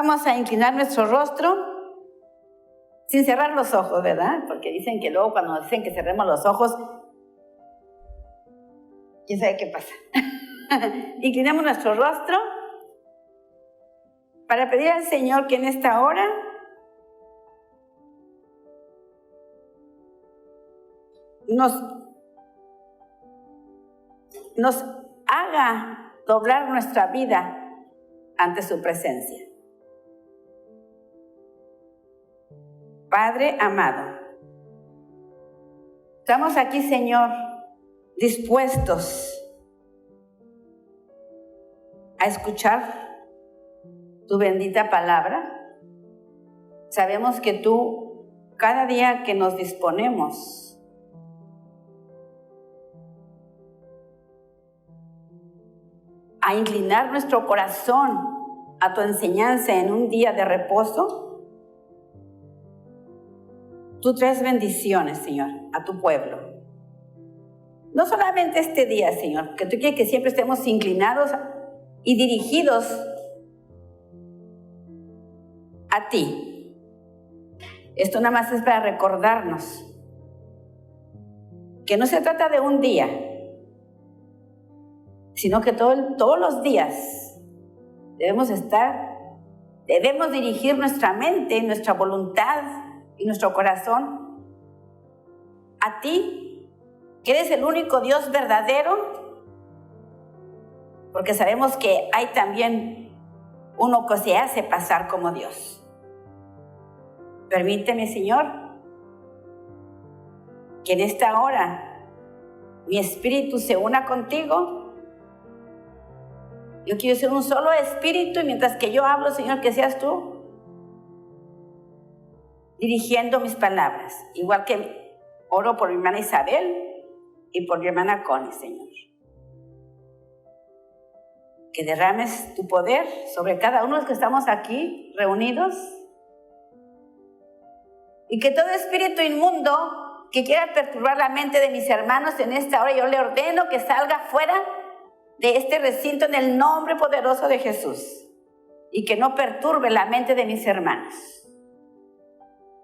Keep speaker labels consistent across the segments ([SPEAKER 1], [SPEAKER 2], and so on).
[SPEAKER 1] Vamos a inclinar nuestro rostro sin cerrar los ojos, ¿verdad? Porque dicen que luego cuando nos dicen que cerremos los ojos, ¿quién sabe qué pasa? Inclinamos nuestro rostro para pedir al Señor que en esta hora nos haga doblar nuestra vida ante su presencia. Padre amado, estamos aquí, Señor, dispuestos a escuchar tu bendita palabra. Sabemos que tú, cada día que nos disponemos a inclinar nuestro corazón a tu enseñanza en un día de reposo, tú traes bendiciones, Señor, a tu pueblo. No solamente este día, Señor, porque tú quieres que siempre estemos inclinados y dirigidos a ti. Esto nada más es para recordarnos que no se trata de un día, sino que todos los días debemos dirigir nuestra mente, nuestra voluntad y nuestro corazón a ti, que eres el único Dios verdadero, porque sabemos que hay también uno que se hace pasar como Dios. Permíteme, Señor, que en esta hora mi espíritu se una contigo. Yo quiero ser un solo espíritu, y mientras que yo hablo, Señor, que seas tú dirigiendo mis palabras, igual que oro por mi hermana Isabel y por mi hermana Connie, Señor. Que derrames tu poder sobre cada uno de los que estamos aquí reunidos, y que todo espíritu inmundo que quiera perturbar la mente de mis hermanos en esta hora, yo le ordeno que salga fuera de este recinto en el nombre poderoso de Jesús, y que no perturbe la mente de mis hermanos.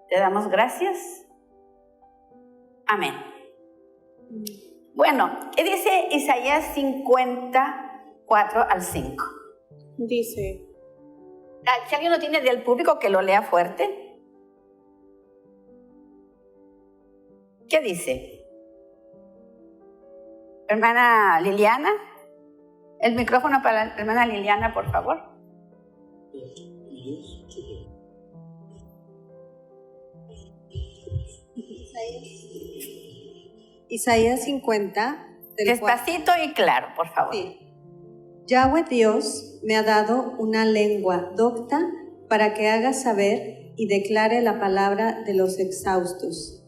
[SPEAKER 1] Te damos gracias. Amén. Bueno, ¿qué dice Isaías 54 al 5?
[SPEAKER 2] Dice,
[SPEAKER 1] Si alguien lo tiene del público, que lo lea fuerte. ¿Qué dice? Hermana Liliana, el micrófono para la hermana Liliana, por favor.
[SPEAKER 3] Isaías 50.
[SPEAKER 1] Despacito y claro, por favor.
[SPEAKER 3] Sí. Yahweh Dios me ha dado una lengua docta para que haga saber y declare la palabra de los exhaustos.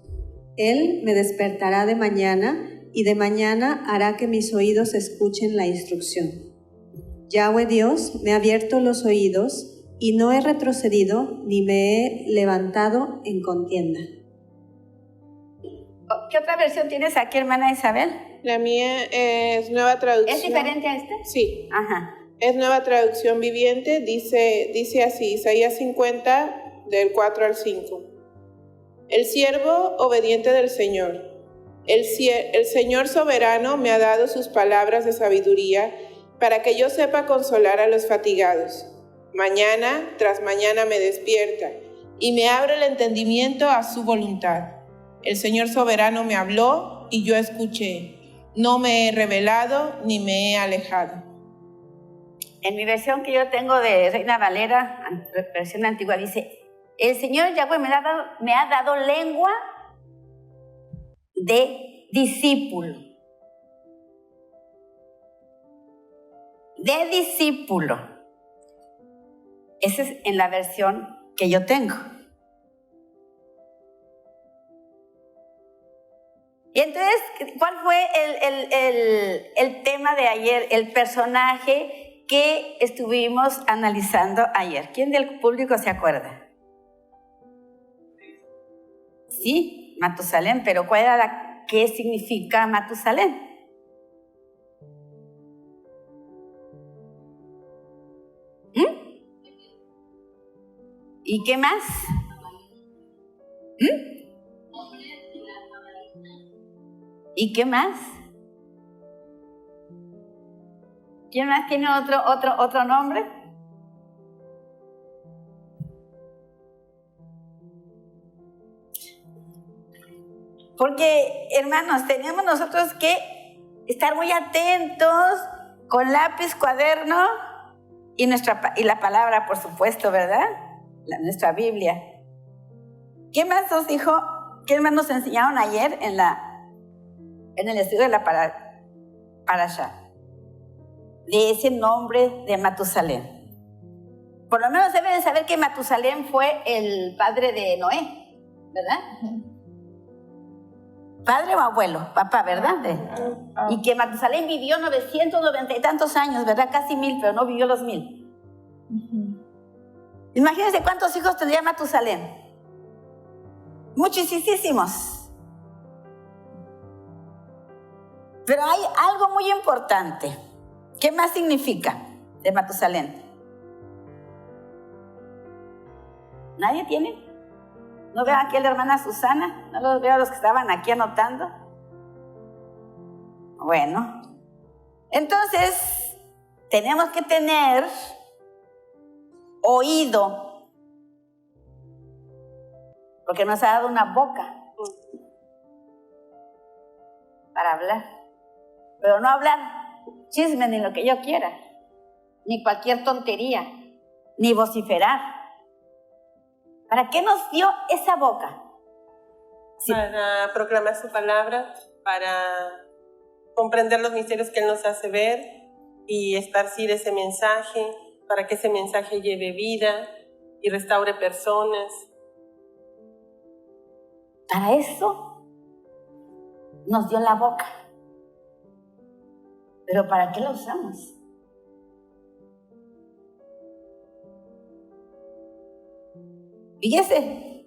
[SPEAKER 3] Él me despertará de mañana, y de mañana hará que mis oídos escuchen la instrucción. Yahweh Dios me ha abierto los oídos, y no he retrocedido ni me he levantado en contienda.
[SPEAKER 1] ¿Qué otra versión tienes aquí, hermana Isabel?
[SPEAKER 2] la mía es Nueva Traducción.
[SPEAKER 1] ¿Es diferente a este?
[SPEAKER 2] Sí.
[SPEAKER 1] Ajá.
[SPEAKER 2] Es Nueva Traducción Viviente, dice así, Isaías 50, del 4 al 5. El siervo obediente del Señor. El Señor soberano me ha dado sus palabras de sabiduría para que yo sepa consolar a los fatigados. Mañana tras mañana me despierta y me abre el entendimiento a su voluntad. El Señor soberano me habló y yo escuché. No me he rebelado ni me he alejado.
[SPEAKER 1] En mi versión que yo tengo de Reina Valera, versión antigua, dice: el Señor Yahweh me ha dado lengua de discípulo. De discípulo. Esa es en la versión que yo tengo. Y entonces, ¿cuál fue el tema de ayer? El personaje que estuvimos analizando ayer. ¿Quién del público se acuerda? Sí, Matusalén, pero ¿cuál era qué significa Matusalén? ¿Y qué más? ¿Y qué más? ¿Quién más tiene otro nombre? Porque, hermanos, tenemos nosotros que estar muy atentos con lápiz, cuaderno y la palabra, por supuesto, ¿verdad? Nuestra Biblia. ¿Qué más nos dijo? ¿Qué más nos enseñaron ayer en el estudio de la Parashá? De ese nombre de Matusalén. Por lo menos deben de saber que Matusalén fue el padre de Noé, ¿verdad? Padre o abuelo, papá, ¿verdad? Y que Matusalén vivió 990 y tantos años, ¿verdad? Casi 1000, pero no vivió los 1000. Imagínense cuántos hijos tendría Matusalén. Muchísimos. Pero hay algo muy importante. ¿Qué más significa de Matusalén? ¿Nadie tiene? ¿No veo aquí a la hermana Susana? ¿No los veo a los que estaban aquí anotando? Bueno, entonces tenemos que tener oído, porque nos ha dado una boca para hablar, pero no hablar chisme ni lo que yo quiera, ni cualquier tontería, ni vociferar. ¿Para qué nos dio esa boca?
[SPEAKER 4] Sí. Para proclamar su palabra, para comprender los misterios que Él nos hace ver y esparcir ese mensaje, para que ese mensaje lleve vida y restaure personas.
[SPEAKER 1] Para eso nos dio la boca. ¿Pero para qué la usamos? Fíjese,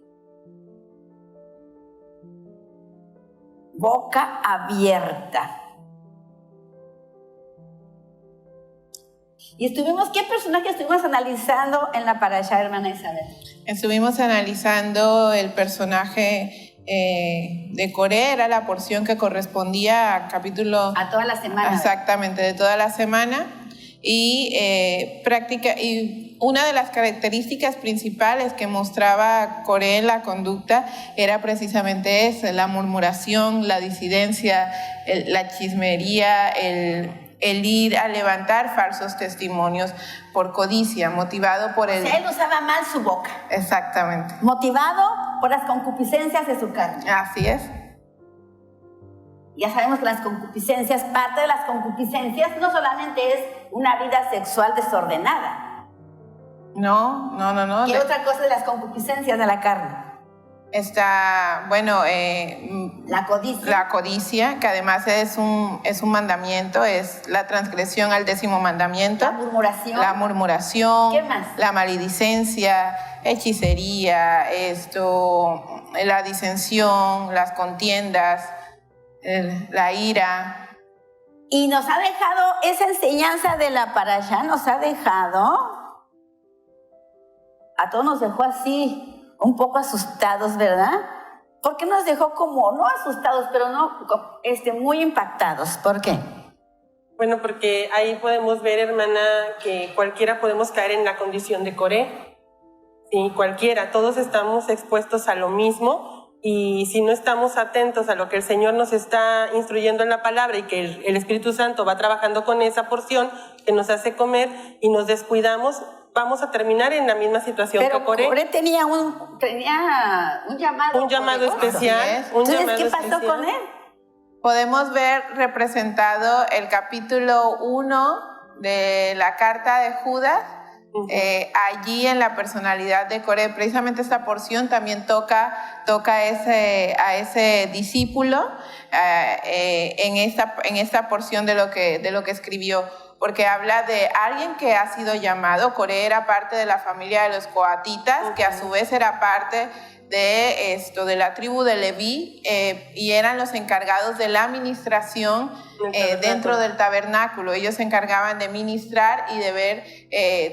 [SPEAKER 1] boca abierta. Y ¿qué personaje estuvimos analizando en la Parashá, hermana Isabel?
[SPEAKER 2] Estuvimos analizando el personaje de Coré, era la porción que correspondía a capítulo...
[SPEAKER 1] A toda la semana.
[SPEAKER 2] Exactamente, de toda la semana. Y una de las características principales que mostraba Coré en la conducta era precisamente esa, la murmuración, la disidencia, la chismería, el ir a levantar falsos testimonios por codicia, motivado por el...
[SPEAKER 1] O sea, él usaba mal su boca.
[SPEAKER 2] Exactamente.
[SPEAKER 1] Motivado por las concupiscencias de su carne.
[SPEAKER 2] Así es.
[SPEAKER 1] Ya sabemos que las concupiscencias, parte de las concupiscencias no solamente es una vida sexual desordenada.
[SPEAKER 2] No.
[SPEAKER 1] ¿Qué otra cosa de las concupiscencias de la carne?
[SPEAKER 2] Está,
[SPEAKER 1] la codicia.
[SPEAKER 2] La codicia, que además es un mandamiento, es la transgresión al 10º mandamiento.
[SPEAKER 1] La murmuración.
[SPEAKER 2] ¿Qué
[SPEAKER 1] más?
[SPEAKER 2] La maledicencia, hechicería, la disensión, las contiendas, la ira.
[SPEAKER 1] Y nos ha dejado esa enseñanza de la Parashá, a todos nos dejó así, un poco asustados, ¿verdad? ¿Por qué nos dejó no asustados, pero muy impactados? ¿Por qué?
[SPEAKER 4] Bueno, porque ahí podemos ver, hermana, que cualquiera podemos caer en la condición de Coré. Sí, cualquiera, todos estamos expuestos a lo mismo. Y si no estamos atentos a lo que el Señor nos está instruyendo en la palabra y que el Espíritu Santo va trabajando con esa porción que nos hace comer y nos descuidamos, vamos a terminar en la misma situación que Coré.
[SPEAKER 1] Coré tenía un llamado.
[SPEAKER 4] Un llamado especial.
[SPEAKER 1] Entonces, ¿qué pasó con él?
[SPEAKER 2] Podemos ver representado el capítulo 1 de la carta de Judas. Allí en la personalidad de Coré, precisamente esta porción también toca a ese discípulo en esta porción de lo que escribió, porque habla de alguien que ha sido llamado. Coré era parte de la familia de los coatitas, que a su vez era parte de la tribu de Leví, y eran los encargados de la administración dentro del tabernáculo. Ellos se encargaban de ministrar y de ver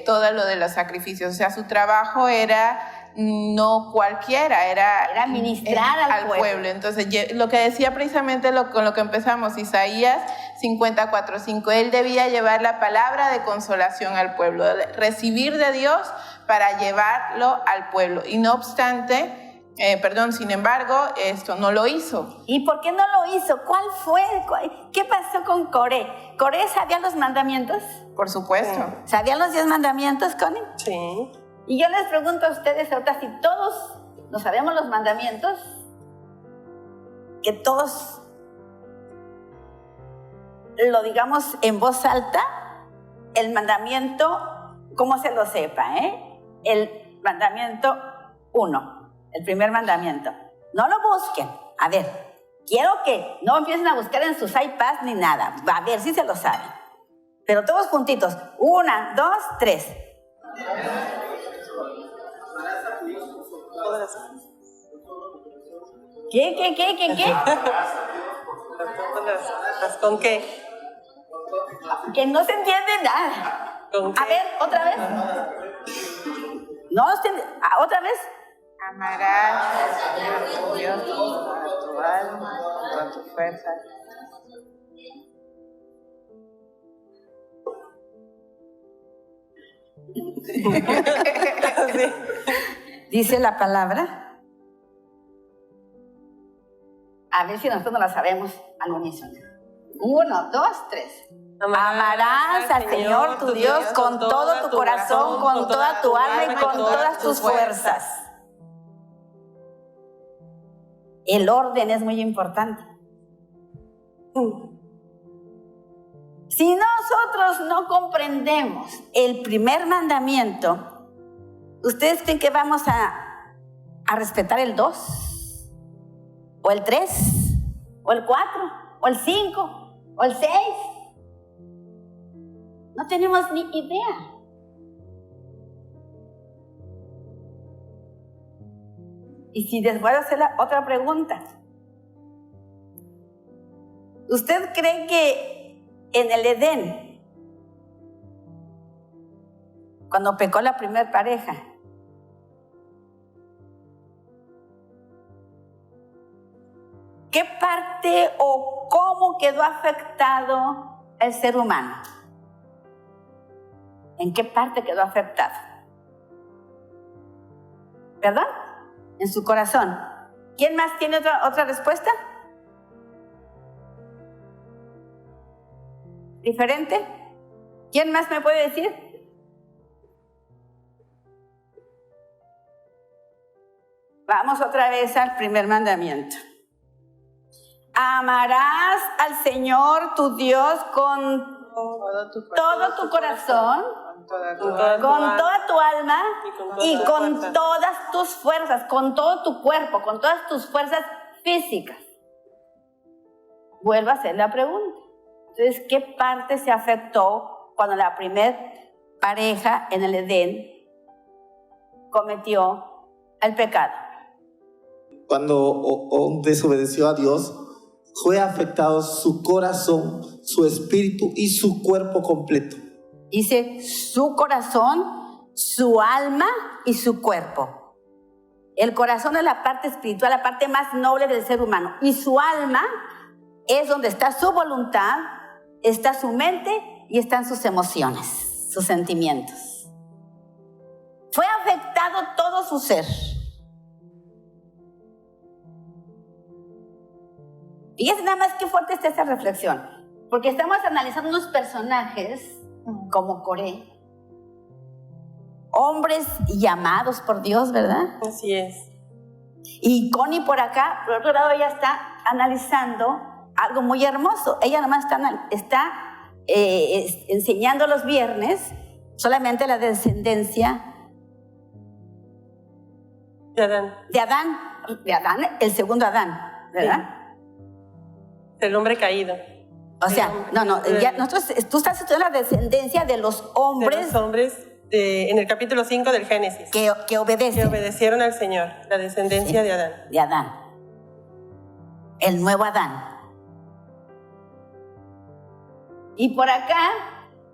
[SPEAKER 2] todo lo de los sacrificios. O sea, su trabajo era no cualquiera,
[SPEAKER 1] Era ministrar al pueblo.
[SPEAKER 2] Entonces, lo que decía precisamente con lo que empezamos, Isaías 54:5, él debía llevar la palabra de consolación al pueblo, recibir de Dios para llevarlo al pueblo. Y no obstante, sin embargo, esto no lo hizo.
[SPEAKER 1] ¿Y por qué no lo hizo? ¿Cuál fue? ¿Qué pasó con Coré? ¿Coré sabía los mandamientos?
[SPEAKER 2] Por supuesto.
[SPEAKER 4] Sí.
[SPEAKER 1] ¿Sabían los 10 mandamientos, Connie?
[SPEAKER 4] Sí.
[SPEAKER 1] Y yo les pregunto a ustedes ahorita, si todos no sabemos los mandamientos, que todos lo digamos en voz alta, el mandamiento, como se lo sepa, el mandamiento 1. El primer mandamiento. No lo busquen. A ver, quiero que no empiecen a buscar en sus iPads ni nada. A ver si se lo saben. Pero todos juntitos. 1, 2, 3. ¿Qué?
[SPEAKER 4] ¿Con qué?
[SPEAKER 1] Que no se entiende nada.
[SPEAKER 4] ¿Con qué?
[SPEAKER 1] A ver, otra vez. No, otra vez.
[SPEAKER 2] Amarás a tu Dios con toda tu alma, con toda tu fuerza.
[SPEAKER 4] Sí.
[SPEAKER 1] Dice la palabra. A ver si nosotros no la sabemos al unísono. 1, 2, 3. Amarás al Señor tu Dios con todo tu corazón, con toda tu alma y con todas tus fuerzas. El orden es muy importante. Si nosotros no comprendemos el primer mandamiento, ¿ustedes creen que vamos a respetar el 2? ¿O el 3? ¿O el 4? ¿O el 5? ¿O el 6? No tenemos ni idea. Y si les voy a hacer otra pregunta. ¿Usted cree que en el Edén, cuando pecó la primer pareja, qué parte o cómo quedó afectado el ser humano? ¿En qué parte quedó afectado? ¿Verdad? En su corazón. ¿Quién más tiene otra respuesta? ¿Diferente? ¿Quién más me puede decir? Vamos otra vez al primer mandamiento. Amarás al Señor tu Dios con todo tu corazón, con toda tu alma y con todas tus fuerzas, con todo tu cuerpo, con todas tus fuerzas físicas. Vuelvo a hacer la pregunta. Entonces, ¿qué parte se afectó cuando la primer pareja en el Edén cometió el pecado?
[SPEAKER 5] Cuando desobedeció a Dios, fue afectado su corazón, su espíritu y su cuerpo completo.
[SPEAKER 1] Dice su corazón, su alma y su cuerpo. El corazón es la parte espiritual, la parte más noble del ser humano. Y su alma es donde está su voluntad, está su mente y están sus emociones, sus sentimientos. Fue afectado todo su ser. Y es nada más que fuerte está esta reflexión, porque estamos analizando unos personajes como Coré, hombres llamados por Dios, ¿verdad?
[SPEAKER 4] Así es.
[SPEAKER 1] Y Connie por acá, por otro lado, ella está analizando algo muy hermoso. Ella nomás está enseñando los viernes solamente la descendencia
[SPEAKER 4] De Adán.
[SPEAKER 1] de Adán, el segundo Adán, ¿verdad?
[SPEAKER 4] Sí. El hombre caído.
[SPEAKER 1] O sea, tú estás estudiando la descendencia de los hombres,
[SPEAKER 4] De los hombres en el capítulo 5 del Génesis.
[SPEAKER 1] que obedecen.
[SPEAKER 4] Que obedecieron al Señor, la descendencia de Adán.
[SPEAKER 1] De Adán. El nuevo Adán. Y por acá,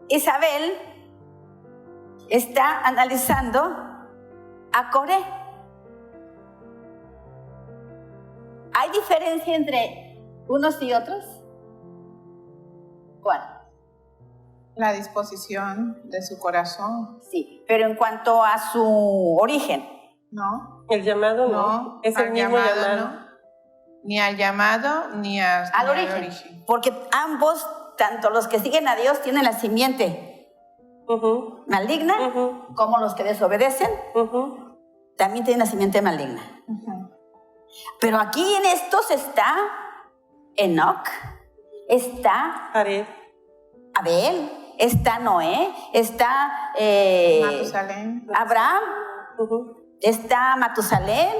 [SPEAKER 1] Isabel está analizando a Coré. ¿Hay diferencia entre unos y otros? ¿Cuál?
[SPEAKER 2] La disposición de su corazón,
[SPEAKER 1] Sí, pero en cuanto a su origen.
[SPEAKER 2] ¿no?
[SPEAKER 4] El llamado no,
[SPEAKER 2] No,
[SPEAKER 4] es el
[SPEAKER 2] al
[SPEAKER 4] mismo llamado.
[SPEAKER 2] no. Ni al llamado ni al
[SPEAKER 1] origen. Porque ambos, tanto los que siguen a Dios, tienen la simiente
[SPEAKER 4] Ujú,
[SPEAKER 1] maligna,
[SPEAKER 4] ujú,
[SPEAKER 1] como los que desobedecen,
[SPEAKER 4] ujú.
[SPEAKER 1] también tienen la simiente maligna.
[SPEAKER 2] Ujú.
[SPEAKER 1] Pero aquí en estos está Enoc, está
[SPEAKER 4] Jared.
[SPEAKER 1] Abel, está Noé, está
[SPEAKER 2] Matusalén.
[SPEAKER 1] Abraham,
[SPEAKER 4] Ujú.
[SPEAKER 1] está Matusalén.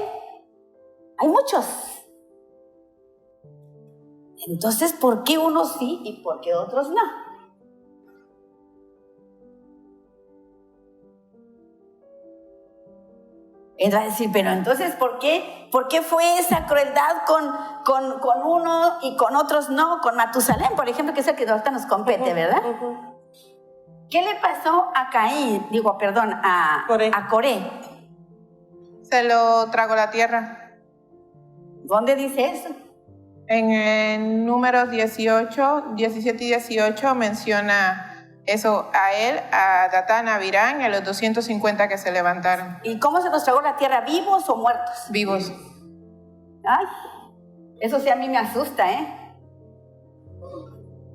[SPEAKER 1] Hay muchos. Entonces, ¿por qué unos sí y por qué otros no? Él va a decir, pero entonces, ¿por qué fue esa crueldad con uno y con otros no? Con Matusalén, por ejemplo, que es el que ahorita nos compete, ¿verdad?
[SPEAKER 4] Ujú.
[SPEAKER 1] ¿Qué le pasó a Caín? A Coré.
[SPEAKER 2] Se lo tragó la tierra.
[SPEAKER 1] ¿Dónde dice eso?
[SPEAKER 2] En Números 18, 17 y 18 menciona eso a él, a Datán, a Abirán y a los 250 que se levantaron.
[SPEAKER 1] ¿Y cómo se nos tragó la tierra? ¿Vivos o muertos?
[SPEAKER 2] Vivos.
[SPEAKER 1] Ay, eso sí a mí me asusta, ¿eh?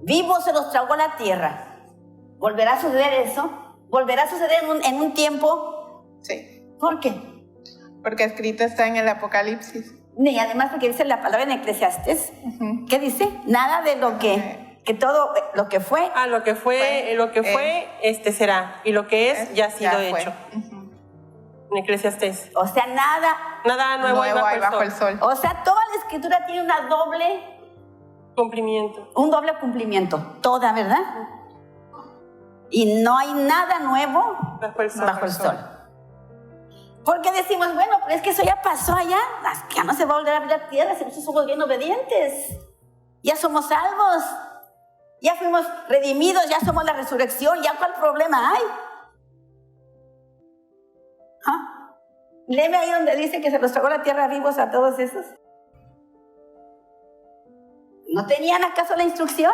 [SPEAKER 1] Vivos se los tragó la tierra. ¿Volverá a suceder eso? ¿Volverá a suceder en un tiempo?
[SPEAKER 2] Sí.
[SPEAKER 1] ¿Por qué?
[SPEAKER 2] Porque escrito está en el Apocalipsis.
[SPEAKER 1] Y además porque dice la palabra en Eclesiastés.
[SPEAKER 2] Ujú.
[SPEAKER 1] ¿Qué dice? Nada de lo que todo lo que fue.
[SPEAKER 4] Lo que fue, será. Y lo que es, ya ha sido
[SPEAKER 2] fue.
[SPEAKER 4] hecho.
[SPEAKER 2] Ujú.
[SPEAKER 4] En Eclesiastés.
[SPEAKER 1] O sea, nada.
[SPEAKER 4] Nada nuevo, hay bajo el sol.
[SPEAKER 1] O sea, toda la escritura tiene un doble cumplimiento. Toda, ¿verdad? Y no hay nada nuevo
[SPEAKER 4] Bajo el sol.
[SPEAKER 1] Porque decimos, bueno, pero es que eso ya pasó allá. Ya no se va a volver a abrir la tierra si nosotros somos bien obedientes. Ya somos salvos. Ya fuimos redimidos, ya somos la resurrección. ¿Ya cuál problema hay? ¿Ah? Léeme ahí donde dice que se los tragó la tierra vivos a todos esos. ¿No tenían acaso la instrucción?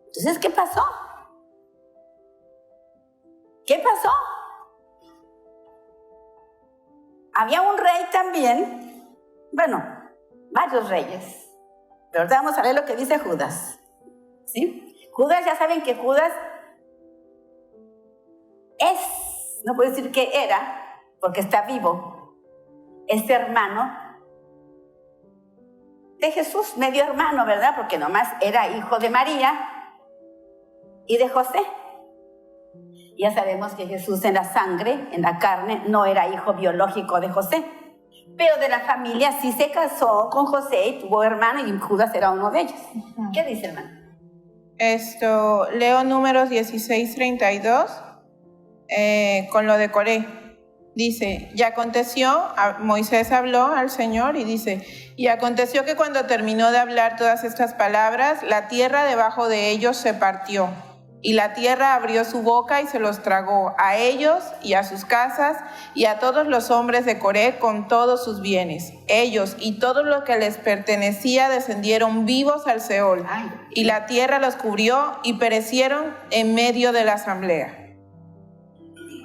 [SPEAKER 1] Entonces, ¿qué pasó? ¿Qué pasó? Había un rey también, bueno, varios reyes, pero ahorita vamos a ver lo que dice Judas, ¿sí? Judas, ya saben que Judas no puedo decir que era, porque está vivo, es hermano de Jesús, medio hermano, ¿verdad? Porque nomás era hijo de María y de José. Ya sabemos que Jesús en la sangre, en la carne, no era hijo biológico de José, pero de la familia sí se casó con José y tuvo hermano, y Judas era uno de ellos. ¿Qué dice, hermano?
[SPEAKER 2] Leo Números 16, 32, con lo de Coré. Dice, y aconteció, Moisés habló al Señor y dice, y aconteció que cuando terminó de hablar todas estas palabras, la tierra debajo de ellos se partió. Y la tierra abrió su boca y se los tragó, a ellos y a sus casas y a todos los hombres de Coré con todos sus bienes. Ellos y todo lo que les pertenecía descendieron vivos al Seol. Y la tierra los cubrió y perecieron en medio de la asamblea.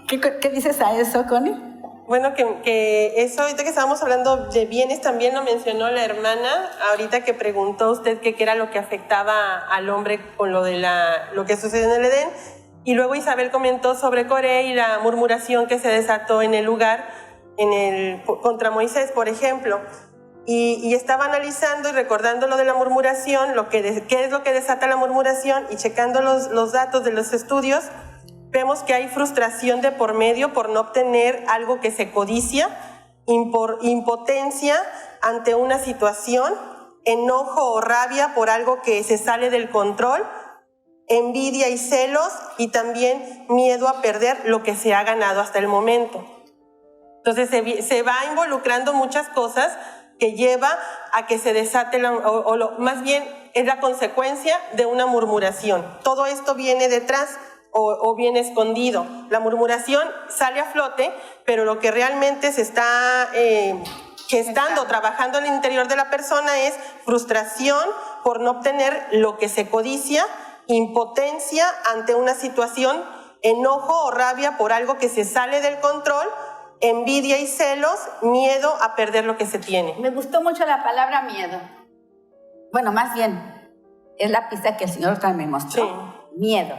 [SPEAKER 1] ¿Qué dices a eso, Connie?
[SPEAKER 4] Bueno, que eso, ahorita que estábamos hablando de bienes, también lo mencionó la hermana, ahorita que preguntó usted qué era lo que afectaba al hombre con lo que sucedió en el Edén, y luego Isabel comentó sobre Coré y la murmuración que se desató en el lugar, contra Moisés, por ejemplo, y estaba analizando y recordando lo de la murmuración, qué es lo que desata la murmuración, y checando los datos de los estudios, vemos que hay frustración de por medio por no obtener algo que se codicia, impotencia ante una situación, enojo o rabia por algo que se sale del control, envidia y celos, y también miedo a perder lo que se ha ganado hasta el momento. Entonces se va involucrando muchas cosas que lleva a que se desate, más bien es la consecuencia de una murmuración. Todo esto viene detrás o viene escondido. La murmuración sale a flote, pero lo que realmente se está gestando, trabajando en el interior de la persona, es frustración por no obtener lo que se codicia, impotencia ante una situación, enojo o rabia por algo que se sale del control, envidia y celos, miedo a perder lo que se tiene.
[SPEAKER 1] Me gustó mucho la palabra miedo. Bueno, más bien, es la pista que el Señor también me mostró.
[SPEAKER 4] Sí.
[SPEAKER 1] Miedo.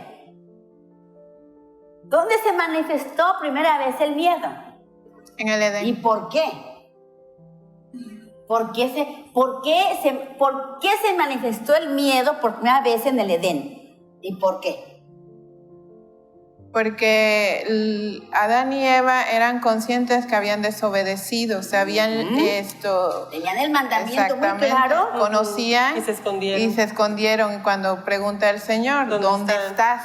[SPEAKER 1] ¿Dónde se manifestó primera vez el miedo?
[SPEAKER 2] En el Edén.
[SPEAKER 1] ¿Y por qué? ¿Por qué se manifestó el miedo por primera vez en el Edén? ¿Y por qué?
[SPEAKER 2] Porque Adán y Eva eran conscientes que habían desobedecido, sabían esto.
[SPEAKER 1] Tenían el mandamiento muy
[SPEAKER 2] Exactamente,
[SPEAKER 1] claro.
[SPEAKER 2] conocían
[SPEAKER 4] Y se escondieron.
[SPEAKER 2] y se escondieron. Y cuando pregunta el Señor, ¿dónde estás?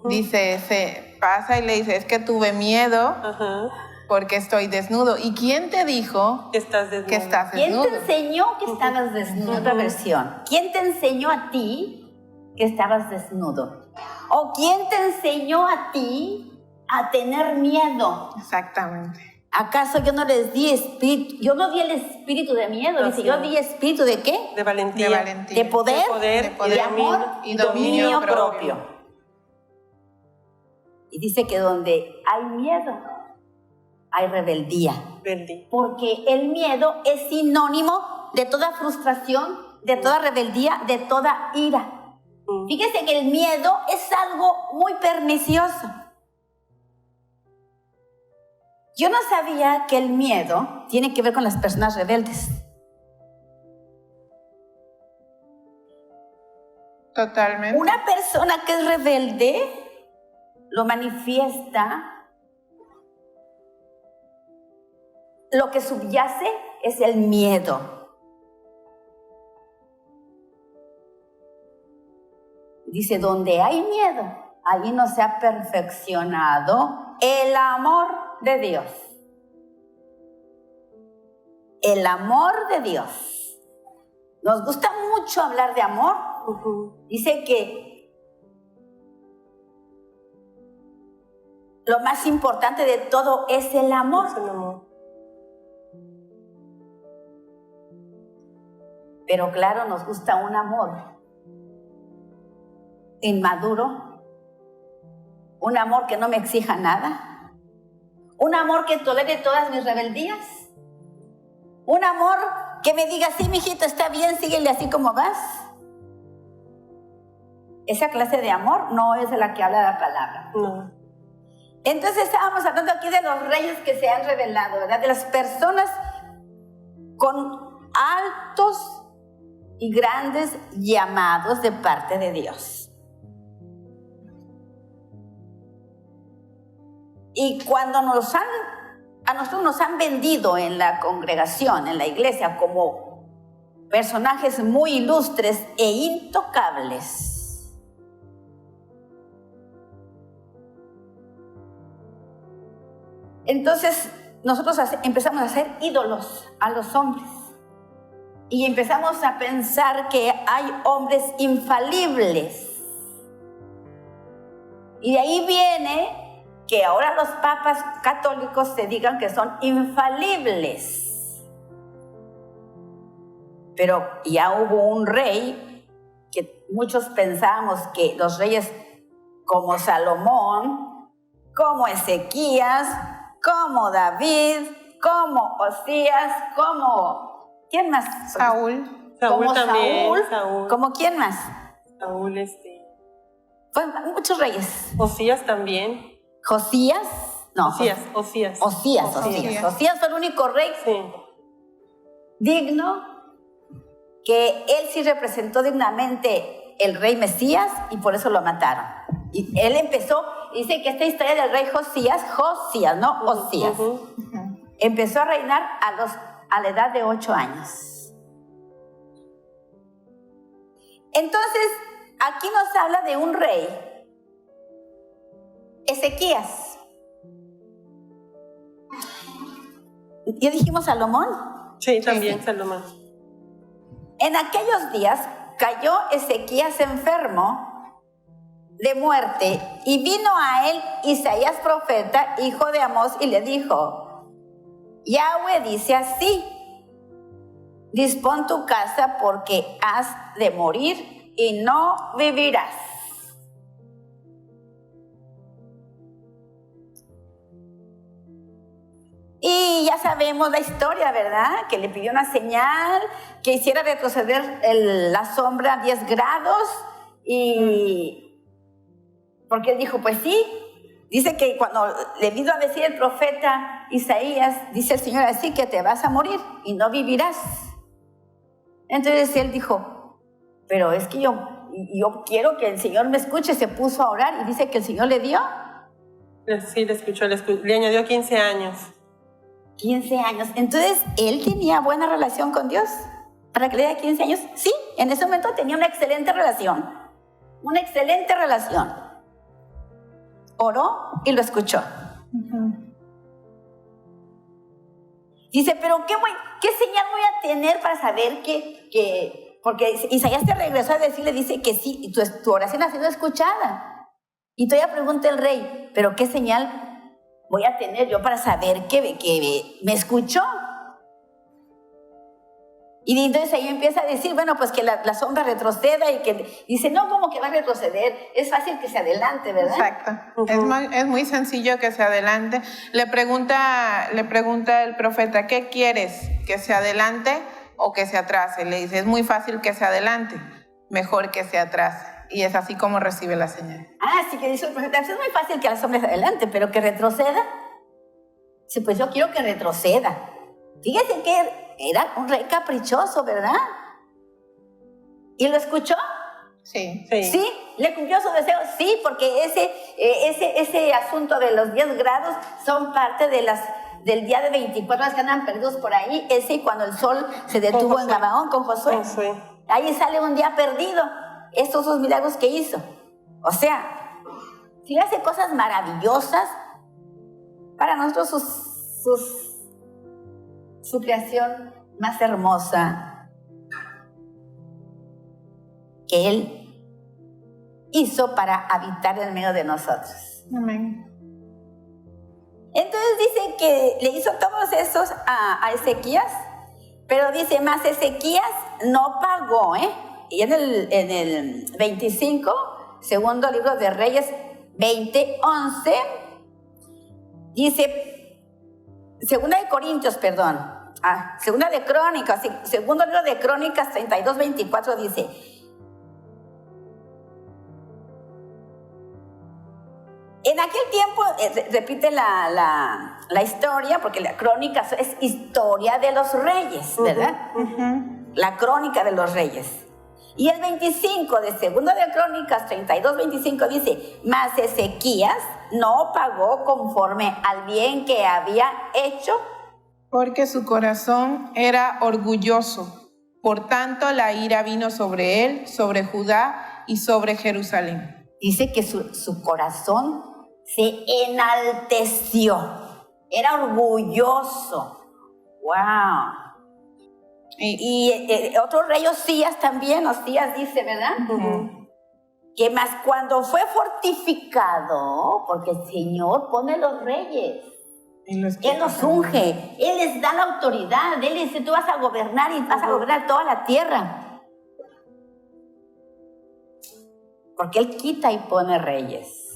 [SPEAKER 2] Dice, pasa y le dice, es que tuve miedo porque estoy desnudo. ¿Y quién te dijo
[SPEAKER 4] Que estás desnudo.
[SPEAKER 2] que estás
[SPEAKER 1] ¿Quién
[SPEAKER 2] desnudo?
[SPEAKER 1] te enseñó que estabas desnudo? Otra versión. ¿Quién te enseñó a ti que estabas desnudo? ¿O quién te enseñó a ti a tener miedo?
[SPEAKER 2] Exactamente.
[SPEAKER 1] ¿Acaso yo no les di espíritu? Yo no di el espíritu de miedo. Dice, yo di espíritu de qué?
[SPEAKER 4] De valentía.
[SPEAKER 2] De valentía.
[SPEAKER 1] De poder,
[SPEAKER 4] de
[SPEAKER 1] de amor
[SPEAKER 2] y
[SPEAKER 1] y
[SPEAKER 2] dominio
[SPEAKER 1] dominio
[SPEAKER 2] propio.
[SPEAKER 1] propio. Y dice que donde hay miedo, hay rebeldía.
[SPEAKER 4] Rebeldía.
[SPEAKER 1] Porque el miedo es sinónimo de toda frustración, de toda rebeldía, de toda ira. Fíjese que el miedo es algo muy pernicioso. Yo no sabía que el miedo tiene que ver con las personas rebeldes.
[SPEAKER 2] Totalmente.
[SPEAKER 1] Una persona que es rebelde lo manifiesta. Lo que subyace es el miedo. Dice, donde hay miedo, ahí no se ha perfeccionado el amor de Dios. El amor de Dios. Nos gusta mucho hablar de amor. Dice que lo más importante de todo es el amor.
[SPEAKER 4] Es el amor.
[SPEAKER 1] Pero claro, nos gusta un amor inmaduro, un amor que no me exija nada, un amor que tolere todas mis rebeldías, un amor que me diga, sí, mijito, está bien, síguele así como vas. Esa clase de amor no es de la que habla la palabra.
[SPEAKER 4] No.
[SPEAKER 1] Entonces estábamos hablando aquí de los reyes que se han revelado, ¿verdad? De las personas con altos y grandes llamados de parte de Dios. Y cuando a nosotros nos han vendido en la congregación, en la iglesia, como personajes muy ilustres e intocables, entonces nosotros empezamos a hacer ídolos a los hombres. Y empezamos a pensar que hay hombres infalibles. Y de ahí viene que ahora los papas católicos se digan que son infalibles. Pero ya hubo un rey que muchos pensábamos que los reyes como Salomón, como Ezequías, como David, como Osías, como... ¿Quién más?
[SPEAKER 2] Saúl.
[SPEAKER 1] Como
[SPEAKER 4] también.
[SPEAKER 1] Saúl. ¿Como quién más?
[SPEAKER 4] Saúl,
[SPEAKER 1] Fueron muchos reyes.
[SPEAKER 4] Osías también.
[SPEAKER 1] Josías. No.
[SPEAKER 4] Osías.
[SPEAKER 1] Osías fue el único rey
[SPEAKER 4] Sí.
[SPEAKER 1] digno, que él sí representó dignamente el rey Mesías y por eso lo mataron. Y él empezó, dice que esta historia del rey Josías, no Osías, empezó a reinar a la edad de 8 años. Entonces, aquí nos habla de un rey, Ezequías. ¿Ya dijimos Salomón?
[SPEAKER 4] Sí, también Salomón.
[SPEAKER 1] En aquellos días cayó Ezequías enfermo de muerte y vino a él Isaías profeta, hijo de Amós, y le dijo: Yahweh dice así: dispón tu casa porque has de morir y no vivirás. Y ya sabemos la historia, ¿verdad? Que le pidió una señal, que hiciera retroceder la sombra 10 grados, y porque él dijo, pues sí, dice que cuando le vino a decir el profeta Isaías, dice el Señor así, que te vas a morir y no vivirás. Entonces él dijo, pero es que yo quiero que el Señor me escuche. Se puso a orar y dice que el Señor le dio.
[SPEAKER 4] Sí, le escuchó, le añadió 15 años.
[SPEAKER 1] 15 años. Entonces, ¿él tenía buena relación con Dios? ¿Para que le diera 15 años? Sí, en ese momento tenía una excelente relación. Una excelente relación. Oró y lo escuchó. Dice, pero ¿qué señal voy a tener para saber que porque Isaías te regresó a decirle, dice que sí, tu oración ha sido escuchada. Y todavía pregunta el rey, pero ¿qué señal voy a tener yo para saber que me escuchó? Y entonces ahí empieza a decir, bueno, pues que la sombra retroceda, y que dice, no, ¿cómo que va a retroceder? Es fácil que se adelante, ¿verdad?
[SPEAKER 2] Exacto. Es muy sencillo que se adelante. Le pregunta el profeta, ¿qué quieres? ¿Que se adelante o que se atrase? Le dice, es muy fácil que se adelante, mejor que se atrase. Y es así como recibe la señal.
[SPEAKER 1] Sí, que dice el profeta, es muy fácil que la sombra se adelante, pero que retroceda. Sí, pues yo quiero que retroceda. Fíjese que era un rey caprichoso, ¿verdad? ¿Y lo escuchó?
[SPEAKER 2] Sí.
[SPEAKER 1] ¿Sí? ¿Le cumplió su deseo? Sí, porque ese asunto de los 10 grados son parte del día de 24 horas que andan perdidos por ahí. Y cuando el sol se detuvo en Gabaón con Josué. Ahí sale un día perdido. Estos son los milagros que hizo. O sea, si hace cosas maravillosas, para nosotros su creación más hermosa que Él hizo para habitar en medio de nosotros.
[SPEAKER 2] Amén.
[SPEAKER 1] Entonces dice que le hizo todos esos a Ezequías, pero dice más, Ezequías no pagó, Y en el 25, segundo libro de Reyes 20:11, dice, segunda de Crónicas, segundo libro de Crónicas 32:24 dice, en aquel tiempo, repite la historia, porque la crónica es historia de los reyes, ¿verdad? La crónica de los reyes. Y el 25 de segundo de Crónicas 32:25 dice, mas Ezequías no pagó conforme al bien que había hecho,
[SPEAKER 2] porque su corazón era orgulloso. Por tanto, la ira vino sobre él, sobre Judá y sobre Jerusalén.
[SPEAKER 1] Dice que su corazón se enalteció. Era orgulloso. ¡Wow! Y otro rey, Osías también, Osías dice, ¿verdad? Que más cuando fue fortificado, porque el Señor pone los reyes. Él los unge, Él les da la autoridad, Él dice, tú vas a gobernar y vas a gobernar toda la tierra. Porque Él quita y pone reyes.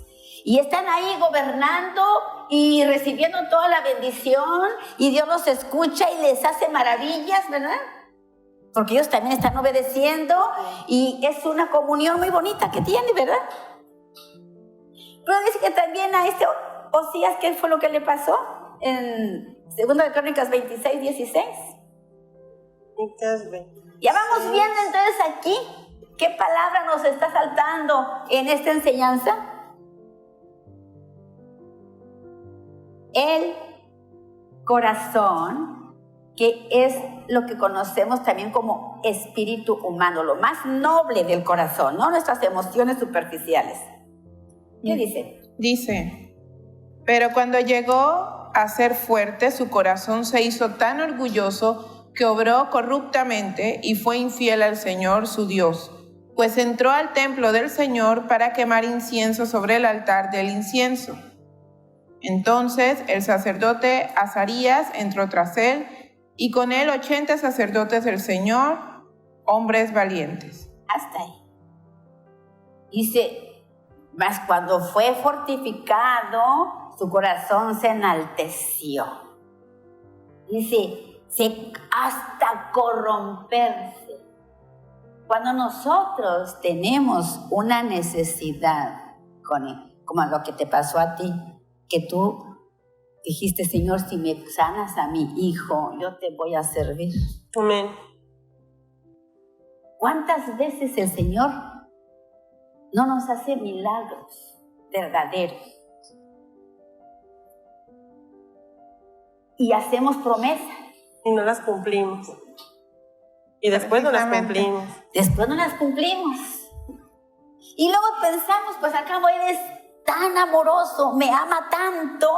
[SPEAKER 1] Y están ahí gobernando y recibiendo toda la bendición, y Dios los escucha y les hace maravillas, ¿verdad? Porque ellos también están obedeciendo, y es una comunión muy bonita que tiene, ¿verdad? Pero dice que también a este Osías, ¿qué fue lo que le pasó? En 2 de Crónicas 26:16. Ya vamos viendo entonces aquí qué palabra nos está saltando en esta enseñanza. El corazón, que es lo que conocemos también como espíritu humano, lo más noble del corazón, no nuestras emociones superficiales. ¿Qué dice?
[SPEAKER 2] Dice, pero cuando llegó a ser fuerte, su corazón se hizo tan orgulloso que obró corruptamente y fue infiel al Señor su Dios, pues entró al templo del Señor para quemar incienso sobre el altar del incienso. Entonces el sacerdote Azarías entró tras él y con él 80 sacerdotes del Señor, hombres valientes.
[SPEAKER 1] Hasta ahí. Dice, mas cuando fue fortificado, su corazón se enalteció. Dice, hasta corromperse. Cuando nosotros tenemos una necesidad, como lo que te pasó a ti, que tú dijiste, Señor, si me sanas a mi hijo, yo te voy a servir.
[SPEAKER 4] Amén.
[SPEAKER 1] ¿Cuántas veces el Señor no nos hace milagros verdaderos? Y hacemos promesas.
[SPEAKER 4] Y no las cumplimos. Y después no las cumplimos.
[SPEAKER 1] Después no las cumplimos. Y luego pensamos, pues al cabo Él es tan amoroso, me ama tanto,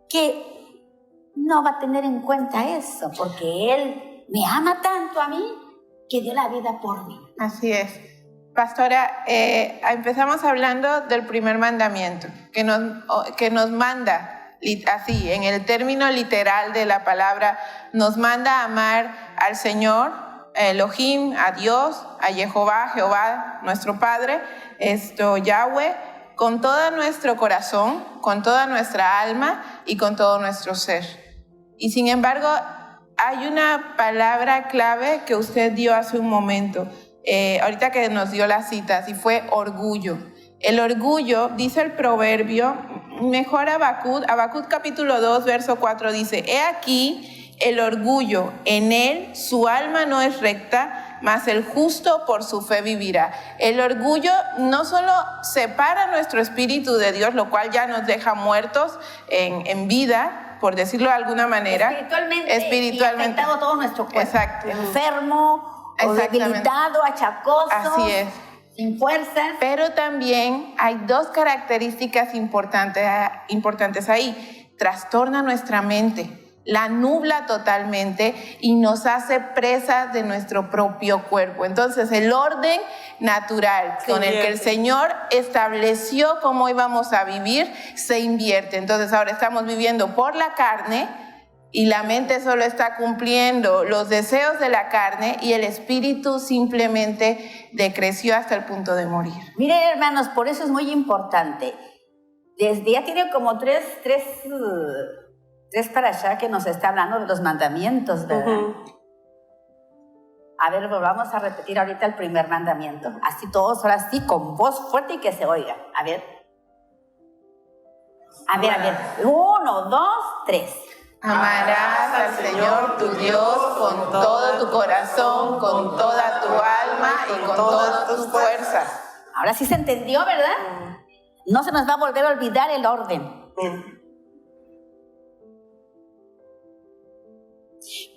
[SPEAKER 1] que no va a tener en cuenta eso, porque Él me ama tanto a mí, que dio la vida por mí.
[SPEAKER 2] Así es. Pastora, empezamos hablando del primer mandamiento, que nos manda, así, en el término literal de la palabra, nos manda a amar al Señor, a Elohim, a Dios, a Jehová, nuestro Padre, Yahweh, con todo nuestro corazón, con toda nuestra alma y con todo nuestro ser. Y sin embargo, hay una palabra clave que usted dio hace un momento, ahorita que nos dio las citas, y fue orgullo. El orgullo, dice el proverbio, mejor Habacuc capítulo 2, verso 4, dice, he aquí el orgullo, en él su alma no es recta, mas el justo por su fe vivirá. El orgullo no solo separa nuestro espíritu de Dios, lo cual ya nos deja muertos en vida, por decirlo de alguna manera.
[SPEAKER 1] Espiritualmente. Y afectado todo nuestro cuerpo.
[SPEAKER 2] Exacto.
[SPEAKER 1] Enfermo, o debilitado, achacoso.
[SPEAKER 2] Así es.
[SPEAKER 1] Sin fuerzas.
[SPEAKER 2] Pero también hay dos características importantes ahí. Trastorna nuestra mente, la nubla totalmente y nos hace presas de nuestro propio cuerpo. Entonces, el orden natural con el que el Señor estableció cómo íbamos a vivir se invierte. Entonces, ahora estamos viviendo por la carne y la mente solo está cumpliendo los deseos de la carne y el espíritu simplemente decreció hasta el punto de morir.
[SPEAKER 1] Miren, hermanos, por eso es muy importante. Desde ya tiene como tres para allá que nos está hablando de los mandamientos, ¿verdad? A ver, vamos a repetir ahorita el primer mandamiento. Así todos, ahora sí, con voz fuerte y que se oiga. A ver. 1, 2, 3.
[SPEAKER 2] Amarás al Señor tu Dios con todo tu corazón, con toda tu alma y con todas tus fuerzas.
[SPEAKER 1] Ahora sí se entendió, ¿verdad? No se nos va a volver a olvidar el orden.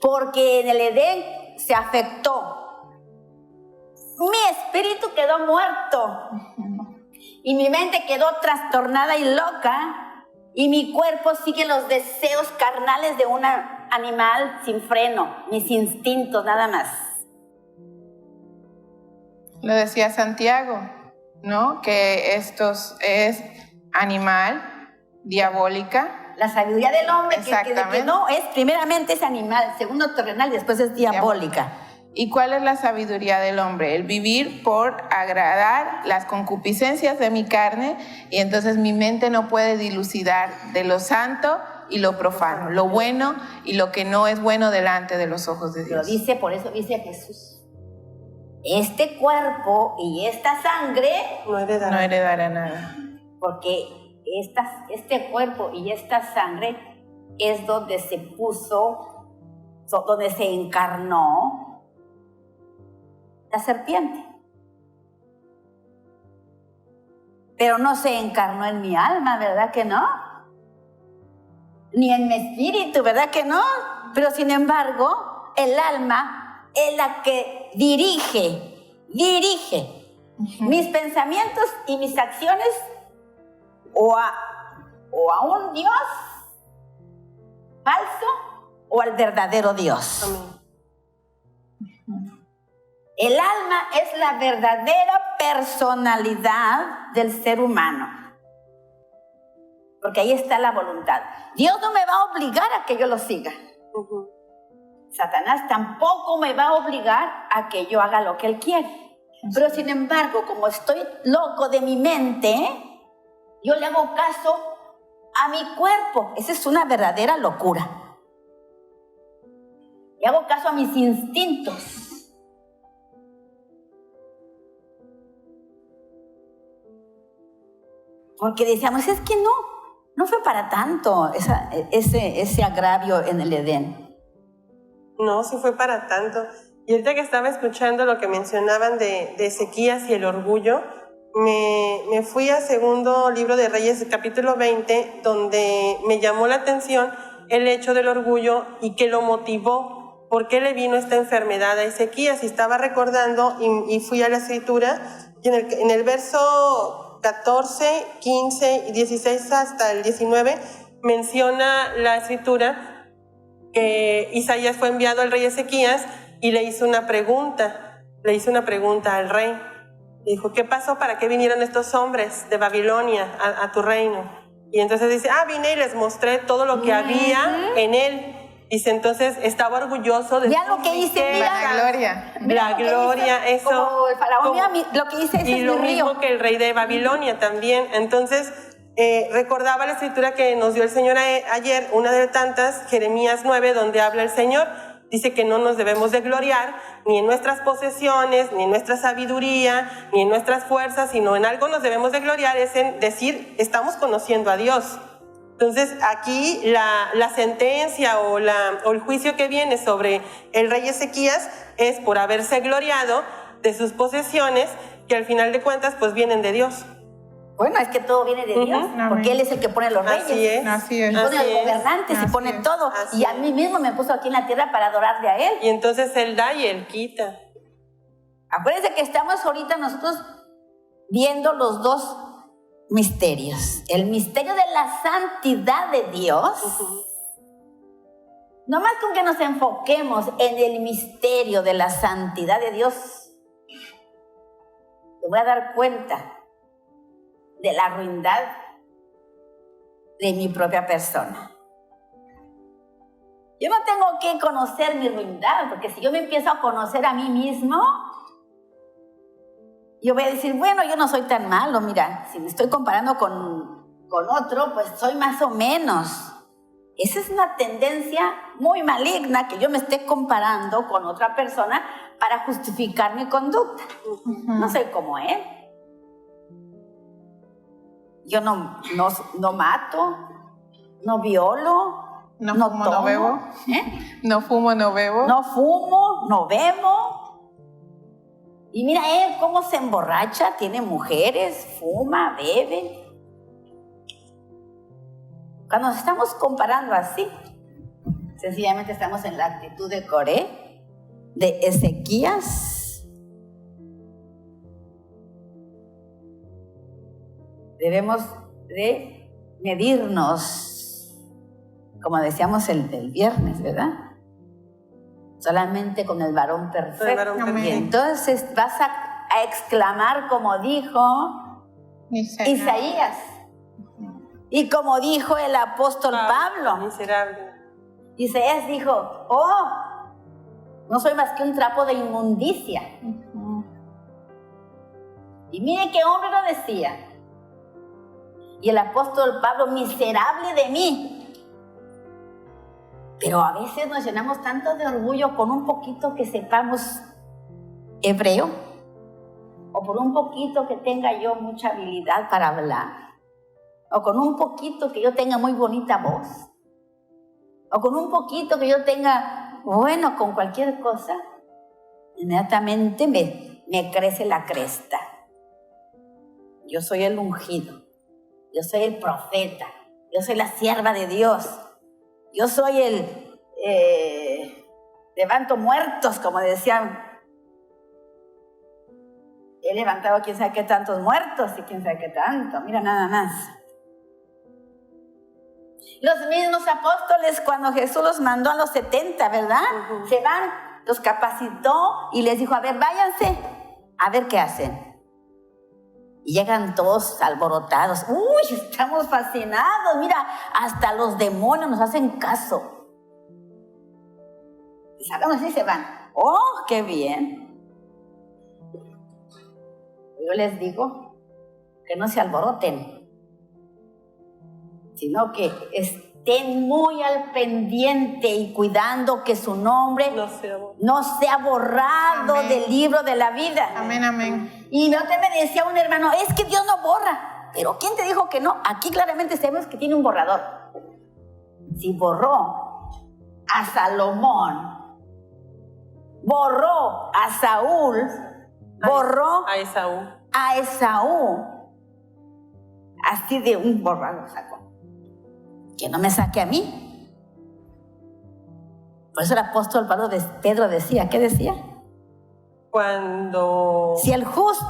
[SPEAKER 1] Porque en el Edén se afectó. Mi espíritu quedó muerto. Y mi mente quedó trastornada y loca. Y mi cuerpo sigue los deseos carnales de un animal sin freno, mis instintos, nada más.
[SPEAKER 2] Lo decía Santiago, ¿no? Que esto es animal, diabólica.
[SPEAKER 1] La sabiduría del hombre
[SPEAKER 2] Exactamente.
[SPEAKER 1] que no es, primeramente es animal, segundo terrenal y después es diabólica.
[SPEAKER 2] ¿Y cuál es la sabiduría del hombre? El vivir por agradar las concupiscencias de mi carne, y entonces mi mente no puede dilucidar de lo santo y lo profano, lo bueno y lo que no es bueno delante de los ojos de Dios.
[SPEAKER 1] Por eso dice Jesús, este cuerpo y esta sangre
[SPEAKER 2] no heredará nada.
[SPEAKER 1] Porque este cuerpo y esta sangre es donde se puso, donde se encarnó la serpiente. Pero no se encarnó en mi alma, ¿verdad que no? Ni en mi espíritu, ¿verdad que no? Pero sin embargo, el alma es la que dirige mis pensamientos y mis acciones o a un Dios falso o al verdadero Dios.
[SPEAKER 4] Amén.
[SPEAKER 1] El alma es la verdadera personalidad del ser humano. Porque ahí está la voluntad. Dios no me va a obligar a que yo lo siga. Satanás tampoco me va a obligar a que yo haga lo que él quiere. Pero sin embargo, como estoy loco de mi mente, yo le hago caso a mi cuerpo. Esa es una verdadera locura. Le hago caso a mis instintos. Porque decíamos, es que no fue para tanto ese agravio en el Edén.
[SPEAKER 4] No, sí fue para tanto. Y ahorita que estaba escuchando lo que mencionaban de Ezequías y el orgullo, me fui a segundo libro de Reyes, capítulo 20, donde me llamó la atención el hecho del orgullo y que lo motivó. ¿Por qué le vino esta enfermedad a Ezequías? Y estaba recordando y fui a la escritura y en el verso 14, 15 y 16 hasta el 19 menciona la escritura que Isaías fue enviado al rey Ezequías y le hizo una pregunta al rey. Le dijo, ¿qué pasó? ¿Para qué vinieron estos hombres de Babilonia a tu reino? Y entonces dice, vine y les mostré todo lo que había en él. Dice, entonces estaba orgulloso de
[SPEAKER 1] ya lo que hice,
[SPEAKER 4] la gloria, eso.
[SPEAKER 1] Como el faraón,
[SPEAKER 4] como,
[SPEAKER 1] lo que hice es
[SPEAKER 4] y lo
[SPEAKER 1] mi
[SPEAKER 4] mismo
[SPEAKER 1] río.
[SPEAKER 4] que el rey de Babilonia también. Entonces, recordaba la escritura que nos dio el Señor ayer, una de tantas, Jeremías 9, donde habla el Señor. Dice que no nos debemos de gloriar ni en nuestras posesiones, ni en nuestra sabiduría, ni en nuestras fuerzas, sino en algo nos debemos de gloriar, es en decir, estamos conociendo a Dios. Entonces, aquí la sentencia o el juicio que viene sobre el rey Ezequías es por haberse gloriado de sus posesiones, que al final de cuentas, pues vienen de Dios.
[SPEAKER 1] Bueno, es que todo viene de Dios, porque Él es el que pone los reyes.
[SPEAKER 2] Así es.
[SPEAKER 1] Y pone los gobernantes y pone todo. Y a mí mismo me puso aquí en la tierra para adorarle a Él.
[SPEAKER 4] Y entonces Él da y Él quita.
[SPEAKER 1] Acuérdense que estamos ahorita nosotros viendo los dos misterios. El misterio de la santidad de Dios. No más con que nos enfoquemos en el misterio de la santidad de Dios, te voy a dar cuenta de la ruindad de mi propia persona. Yo no tengo que conocer mi ruindad, porque si yo me empiezo a conocer a mí mismo, yo voy a decir, bueno, yo no soy tan malo, mira, si me estoy comparando con otro, pues soy más o menos. Esa es una tendencia muy maligna, que yo me esté comparando con otra persona para justificar mi conducta. No soy como él. Yo no mato, no violo,
[SPEAKER 2] No fumo,
[SPEAKER 1] tomo,
[SPEAKER 2] no bebo. No fumo, no bebo.
[SPEAKER 1] no fumo, no bebo. Y mira él cómo se emborracha, tiene mujeres, fuma, bebe. Cuando nos estamos comparando así, sencillamente estamos en la actitud de Coré, de Ezequías. Debemos de medirnos, como decíamos el viernes, ¿verdad? Solamente con el varón perfecto. Y entonces vas a exclamar como dijo Isaías. Y como dijo el apóstol Pablo.
[SPEAKER 4] Miserable.
[SPEAKER 1] Isaías dijo, no soy más que un trapo de inmundicia. Y mire qué hombre lo decía. Y el apóstol Pablo, miserable de mí. Pero a veces nos llenamos tanto de orgullo con un poquito que sepamos hebreo, o por un poquito que tenga yo mucha habilidad para hablar, o con un poquito que yo tenga muy bonita voz, o con un poquito que yo tenga, bueno, con cualquier cosa, inmediatamente me crece la cresta. Yo soy el ungido. Yo soy el profeta, yo soy la sierva de Dios, yo soy el levanto muertos, como decían. He levantado quién sabe qué tantos muertos y quién sabe qué tanto, mira nada más. Los mismos apóstoles, cuando Jesús los mandó a los 70, ¿verdad? Se van, los capacitó y les dijo, a ver, váyanse, a ver qué hacen. Y llegan todos alborotados. ¡Uy, estamos fascinados! Mira, hasta los demonios nos hacen caso. Sabemos si se van. ¡Oh, qué bien! Yo les digo que no se alboroten, sino que estén muy al pendiente y cuidando que su nombre no sea borrado
[SPEAKER 2] Amén.
[SPEAKER 1] del libro de la vida.
[SPEAKER 2] Amén, amén.
[SPEAKER 1] Y no te me decía un hermano, es que Dios no borra. Pero ¿quién te dijo que no? Aquí claramente sabemos que tiene un borrador. Si borró a Salomón, borró a Saúl, borró
[SPEAKER 4] A Esaú.
[SPEAKER 1] a Esaú, así de un borrador sacó. Que no me saque a mí. Por eso el apóstol Pedro decía, ¿qué decía?
[SPEAKER 4] Cuando...
[SPEAKER 1] Si el justo...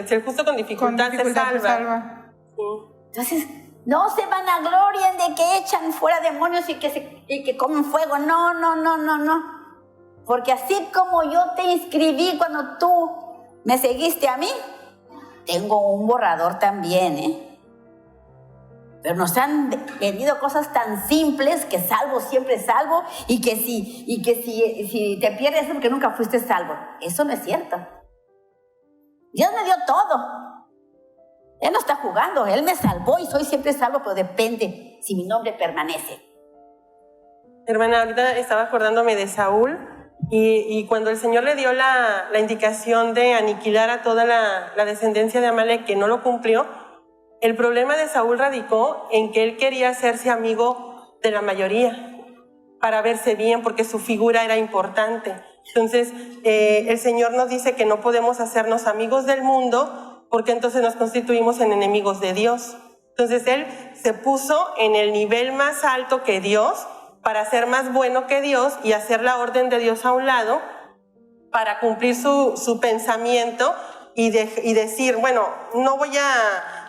[SPEAKER 4] si el justo con dificultad se salva. Sí.
[SPEAKER 1] Entonces, no se vanaglorien de que echan fuera demonios y que comen fuego. No. Porque así como yo te inscribí cuando tú me seguiste a mí, tengo un borrador también, ¿eh? Pero nos han vendido cosas tan simples que salvo siempre salvo y que si te pierdes es porque nunca fuiste salvo. Eso no es cierto. Dios me dio todo. Él no está jugando, Él me salvó y soy siempre salvo, pero depende si mi nombre permanece.
[SPEAKER 4] Hermana, ahorita estaba acordándome de Saúl y cuando el Señor le dio la indicación de aniquilar a toda la descendencia de Amalek, que no lo cumplió, el problema de Saúl radicó en que él quería hacerse amigo de la mayoría para verse bien, porque su figura era importante. Entonces, el Señor nos dice que no podemos hacernos amigos del mundo porque entonces nos constituimos en enemigos de Dios. Entonces, él se puso en el nivel más alto que Dios para ser más bueno que Dios y hacer la orden de Dios a un lado para cumplir su pensamiento y decir, bueno, no voy a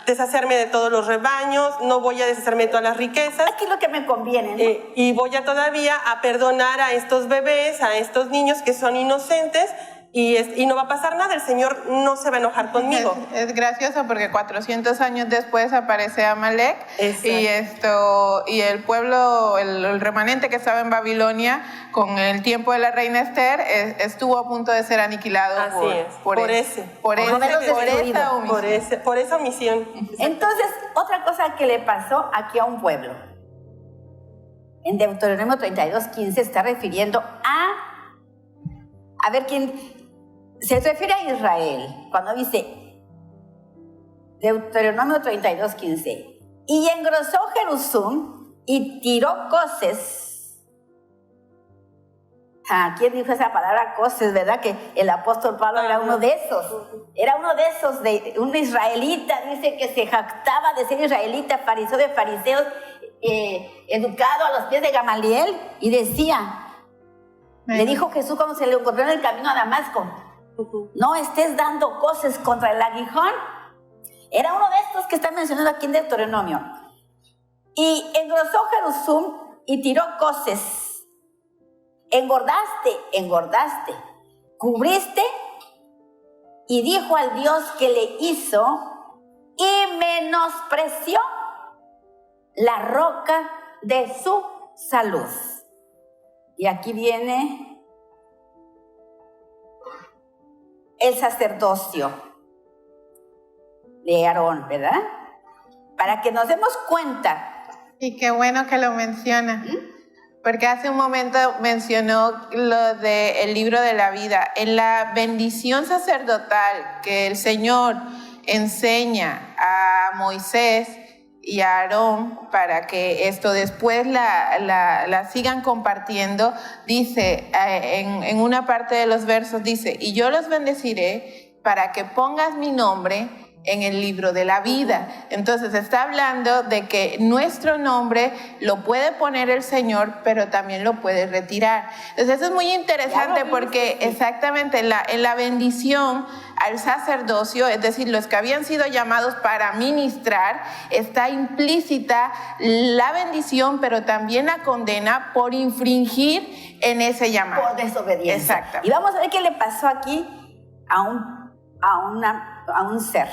[SPEAKER 4] deshacerme de todos los rebaños, no voy a deshacerme de todas las riquezas.
[SPEAKER 1] Aquí es lo que me conviene, ¿no?
[SPEAKER 4] Y voy a todavía a perdonar a estos bebés, a estos niños que son inocentes y no va a pasar nada, el Señor no se va a enojar conmigo.
[SPEAKER 2] Es gracioso porque 400 años después aparece Amalek y el pueblo, el remanente que estaba en Babilonia con el tiempo de la reina Esther estuvo a punto de ser aniquilado por esa omisión.
[SPEAKER 1] Entonces, otra cosa que le pasó aquí a un pueblo. En Deuteronomio 32:15 se está refiriendo a ver quién se refiere a Israel cuando dice Deuteronomio 32:15 y engrosó Jerusum y tiró coces. ¿Quién dijo esa palabra coces? ¿Verdad? Que el apóstol Pablo era uno de esos. Era uno de esos, de un israelita, dice que se jactaba de ser israelita, fariseo de fariseos, educado a los pies de Gamaliel, y decía, le dijo Jesús cuando se le encontró en el camino a Damasco, no estés dando coces contra el aguijón. Era uno de estos que está mencionado aquí en Deuteronomio. Y engrosó Jerusum y tiró coces. Engordaste, cubriste, y dijo al Dios que le hizo y menospreció la roca de su salud. Y aquí viene el sacerdocio de Aarón, ¿verdad? Para que nos demos cuenta.
[SPEAKER 2] Y qué bueno que lo menciona, porque hace un momento mencionó lo del libro de la vida. En la bendición sacerdotal que el Señor enseña a Moisés y a Aarón para que esto después la sigan compartiendo, dice en una parte de los versos, dice, y yo los bendeciré para que pongas mi nombre en el libro de la vida. Entonces está hablando de que nuestro nombre lo puede poner el Señor, pero también lo puede retirar. Entonces eso es muy interesante porque exactamente en la bendición al sacerdocio, es decir, los que habían sido llamados para ministrar, está implícita la bendición, pero también la condena por infringir en ese llamado.
[SPEAKER 1] Por desobediencia.
[SPEAKER 2] Exacto.
[SPEAKER 1] Y vamos a ver qué le pasó aquí a un ser.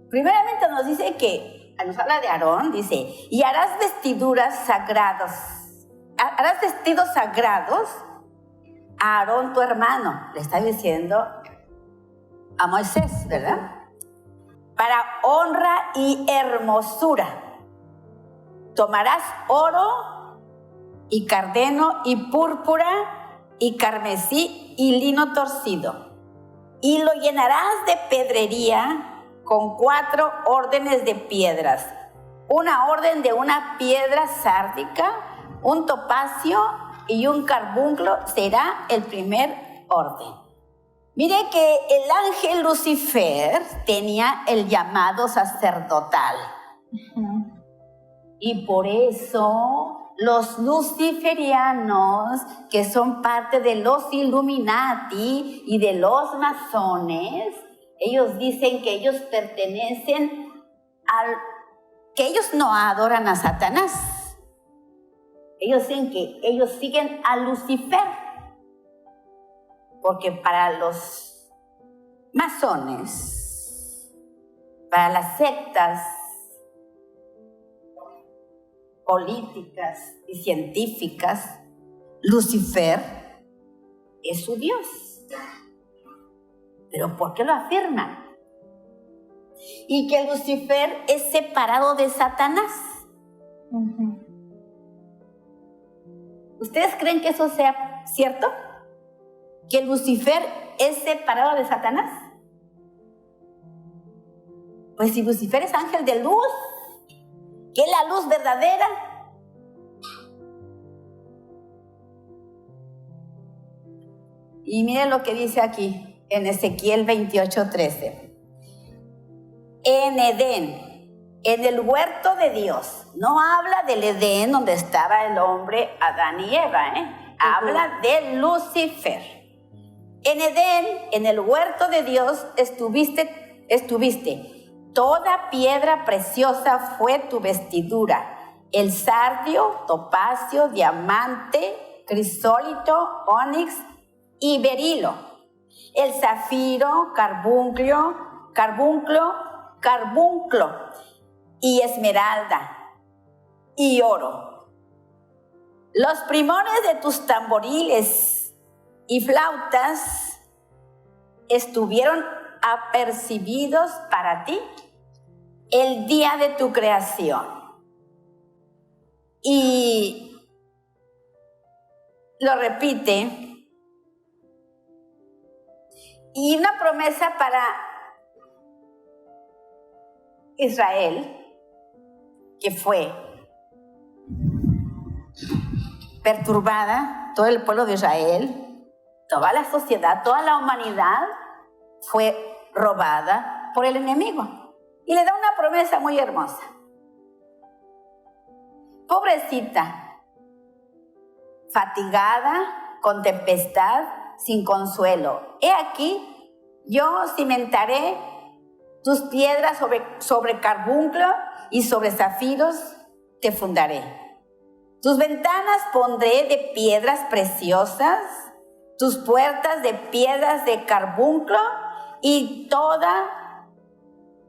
[SPEAKER 1] Primeramente nos dice que, nos habla de Aarón, dice, y harás vestidos sagrados a Aarón tu hermano, le está diciendo a Moisés, ¿verdad? Para honra y hermosura. Tomarás oro y cardeno y púrpura y carmesí y lino torcido, y lo llenarás de pedrería con 4 órdenes de piedras. Una orden de una piedra sárdica, un topacio y un carbunclo será el primer orden. Mire que el ángel Lucifer tenía el llamado sacerdotal. Y por eso los luciferianos, que son parte de los Illuminati y de los masones, ellos dicen que ellos pertenecen que ellos no adoran a Satanás. Ellos dicen que ellos siguen a Lucifer. Porque para los masones, para las sectas políticas y científicas, Lucifer es su Dios. ¿Pero por qué lo afirman? Y que Lucifer es separado de Satanás. ¿Ustedes creen que eso sea cierto? ¿Que Lucifer es separado de Satanás? Pues si Lucifer es ángel de luz, que es la luz verdadera. Y miren lo que dice aquí en Ezequiel 28:13. En Edén, en el huerto de Dios, no habla del Edén donde estaba el hombre Adán y Eva, habla de Lucifer. En Edén, en el huerto de Dios, estuviste. Toda piedra preciosa fue tu vestidura. El sardio, topacio, diamante, crisólito, ónix y berilo. El zafiro, carbunclo y esmeralda y oro. Los primores de tus tamboriles y flautas estuvieron apercibidos para ti el día de tu creación. Y lo repite. Y una promesa para Israel, que fue perturbada, todo el pueblo de Israel, toda la sociedad, toda la humanidad fue robada por el enemigo. Y le da una promesa muy hermosa. Pobrecita, fatigada, con tempestad, sin consuelo. He aquí, yo cimentaré tus piedras sobre carbunclo y sobre zafiros te fundaré. Tus ventanas pondré de piedras preciosas, tus puertas de piedras de carbunclo y todo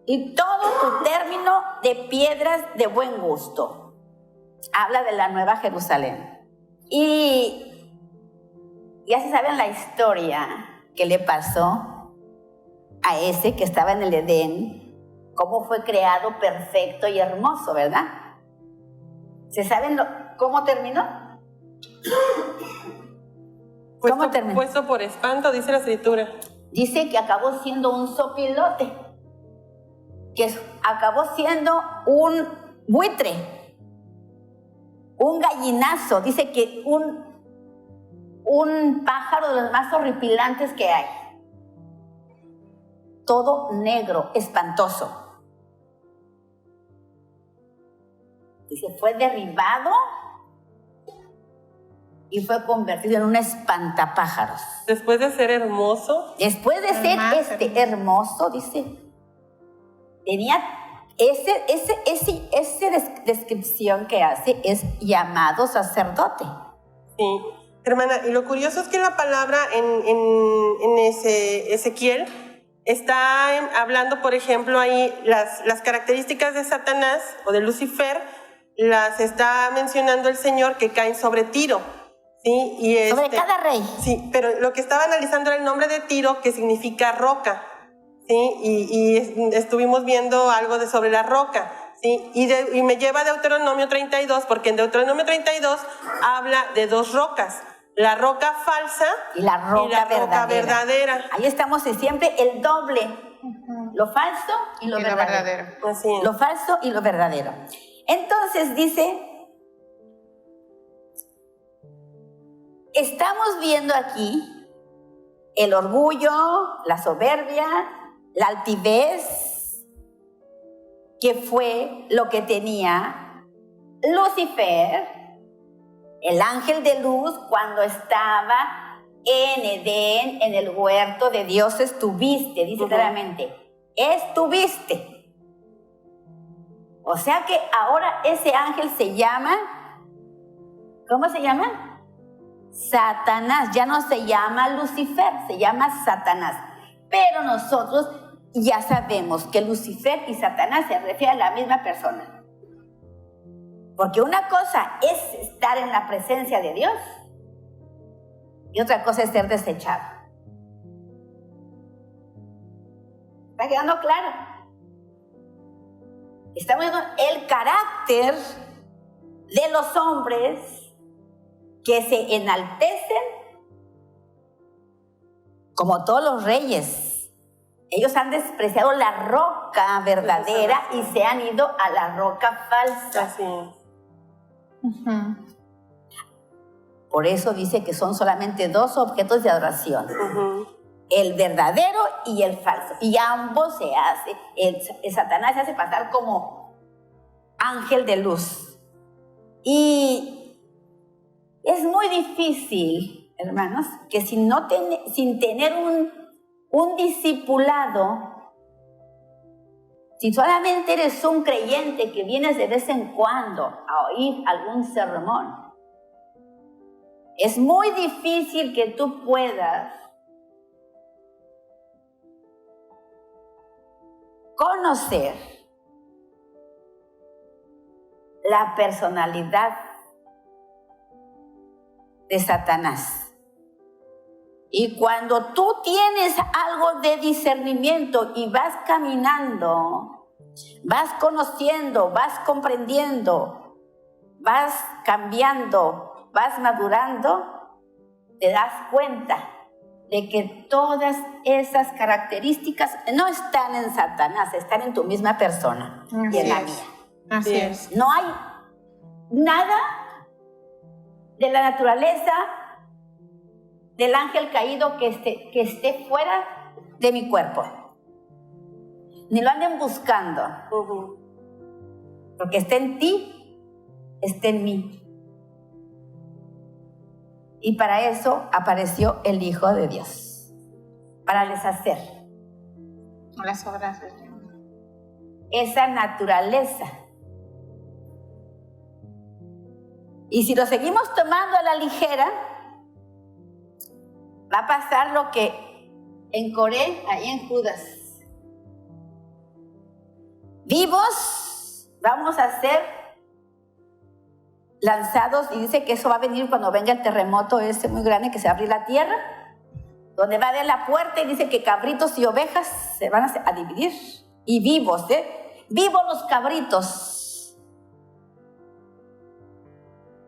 [SPEAKER 1] tu término de piedras de buen gusto. Habla de la Nueva Jerusalén. Y ya se saben la historia que le pasó a ese que estaba en el Edén, cómo fue creado perfecto y hermoso, ¿verdad? ¿Se saben cómo terminó? ¿Cómo terminó?
[SPEAKER 4] Puesto por espanto, dice la escritura.
[SPEAKER 1] Dice que acabó siendo un sopilote, que acabó siendo un buitre, un gallinazo. Dice que un pájaro de los más horripilantes que hay. Todo negro, espantoso. Dice, fue derribado y fue convertido en un espantapájaros.
[SPEAKER 4] Después de ser hermoso.
[SPEAKER 1] Después de ser hermoso, dice, tenía esa descripción que hace, es llamado sacerdote.
[SPEAKER 4] Sí, hermana, y lo curioso es que la palabra en ese Ezequiel está hablando, por ejemplo, ahí las características de Satanás o de Lucifer, las está mencionando el Señor, que caen sobre Tiro. ¿sí? Y
[SPEAKER 1] Sobre cada rey.
[SPEAKER 4] Sí, pero lo que estaba analizando era el nombre de Tiro, que significa roca, ¿sí? Y estuvimos viendo algo sobre la roca, ¿sí? Y me lleva a Deuteronomio 32, porque en Deuteronomio 32 habla de dos rocas, la roca falsa
[SPEAKER 1] y la roca
[SPEAKER 4] verdadera.
[SPEAKER 1] Ahí estamos siempre el doble, lo falso y lo verdadero.
[SPEAKER 4] Así es.
[SPEAKER 1] Lo falso y lo verdadero. Entonces dice, estamos viendo aquí el orgullo, la soberbia, la altivez, que fue lo que tenía Lucifer, el ángel de luz, cuando estaba en Edén, en el huerto de Dios estuviste, dice claramente, estuviste. O sea que ahora ese ángel se llama, ¿cómo se llama? Satanás. Ya no se llama Lucifer, se llama Satanás. Pero nosotros ya sabemos que Lucifer y Satanás se refieren a la misma persona. Porque una cosa es estar en la presencia de Dios y otra cosa es ser desechado. ¿Está quedando claro? Estamos viendo el carácter de los hombres que se enaltecen como todos los reyes. Ellos han despreciado la roca verdadera y se han ido a la roca falsa.
[SPEAKER 4] Así es.
[SPEAKER 1] Por eso dice que son solamente dos objetos de adoración. El verdadero y el falso. Y ambos se hace, el Satanás se hace pasar como ángel de luz. Y es muy difícil, hermanos, que sin tener un discipulado, si solamente eres un creyente que vienes de vez en cuando a oír algún sermón, es muy difícil que tú puedas conocer la personalidad de Satanás. Y cuando tú tienes algo de discernimiento y vas caminando, vas conociendo, vas comprendiendo, vas cambiando, vas madurando, te das cuenta de que todas esas características no están en Satanás, están en tu misma persona y en la mía.
[SPEAKER 2] Así es.
[SPEAKER 1] No hay nada de la naturaleza del ángel caído que esté fuera de mi cuerpo. Ni lo anden buscando. Porque está en ti, está en mí. Y para eso apareció el Hijo de Dios. Para deshacer
[SPEAKER 2] Las obras del Dios.
[SPEAKER 1] esa naturaleza. Y si lo seguimos tomando a la ligera, va a pasar lo que en Coré, ahí en Judas. Vivos vamos a ser lanzados, y dice que eso va a venir cuando venga el terremoto ese muy grande que se va a abrir la tierra, donde va a haber la puerta y dice que cabritos y ovejas se van a dividir. Y vivos, vivos los cabritos,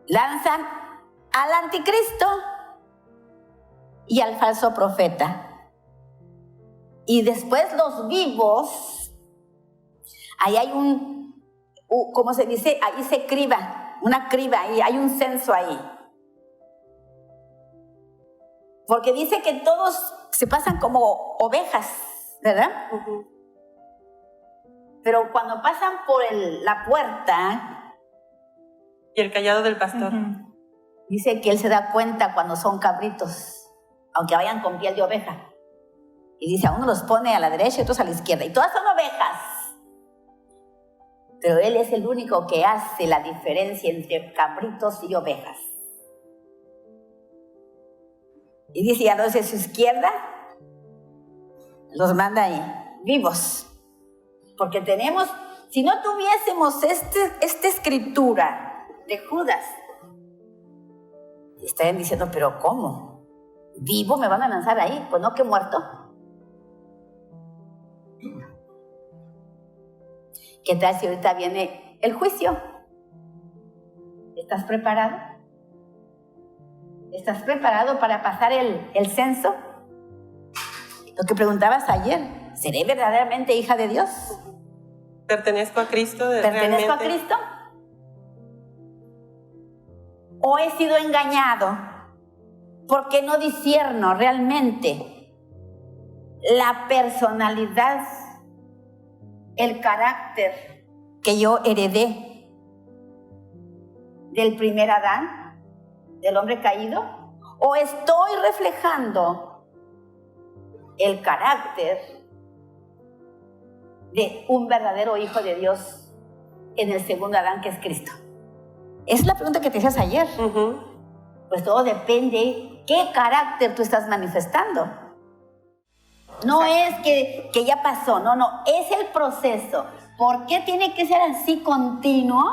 [SPEAKER 1] lanzan al anticristo y al falso profeta. Y después los vivos, ahí hay ¿cómo se dice? Ahí se criba, una criba, ahí hay un censo ahí. Porque dice que todos se pasan como ovejas, ¿verdad? Pero cuando pasan por la puerta,
[SPEAKER 4] Y el callado del pastor.
[SPEAKER 1] dice que él se da cuenta cuando son cabritos, aunque vayan con piel de oveja. Y dice, a uno los pone a la derecha y otros a la izquierda. Y todas son ovejas. Pero él es el único que hace la diferencia entre cabritos y ovejas. Y dice, a los de su izquierda, los manda ahí, vivos. Porque tenemos, si no tuviésemos esta escritura de Judas, Estarían diciendo, pero ¿cómo? ¿Vivo me van a lanzar ahí? Pues no, que muerto. ¿Qué tal si ahorita viene el juicio? ¿Estás preparado? ¿Estás preparado para pasar el censo? Lo que preguntabas ayer, ¿seré verdaderamente hija de Dios?
[SPEAKER 4] ¿Pertenezco a Cristo?
[SPEAKER 1] ¿Pertenezco a Cristo? ¿O he sido engañado porque no discierno realmente la personalidad, el carácter que yo heredé del primer Adán, del hombre caído? ¿O estoy reflejando el carácter de un verdadero hijo de Dios en el segundo Adán, que es Cristo? Esa es la pregunta que te hacías ayer. Pues todo depende qué carácter tú estás manifestando. No es que ya pasó, no, es el proceso. ¿Por qué tiene que ser así continuo?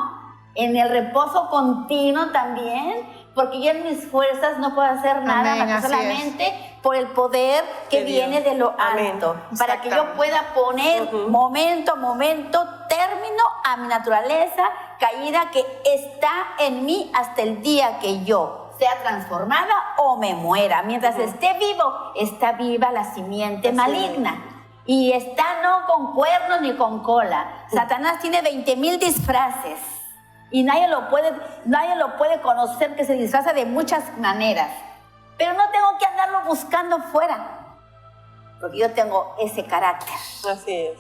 [SPEAKER 1] En el reposo continuo también, porque yo en mis fuerzas no puedo hacer nada,
[SPEAKER 2] Amén,
[SPEAKER 1] más que
[SPEAKER 2] así
[SPEAKER 1] solamente por el poder que viene de lo alto. Para que yo pueda poner momento a momento término a mi naturaleza caída que está en mí hasta el día que yo sea transformada o me muera. Mientras esté vivo, está viva la simiente maligna. Y está no con cuernos ni con cola. Satanás tiene 20,000 disfraces. Y nadie lo puede conocer, que se disfraza de muchas maneras. Pero no tengo que andarlo buscando fuera, porque yo tengo ese carácter.
[SPEAKER 4] Así es.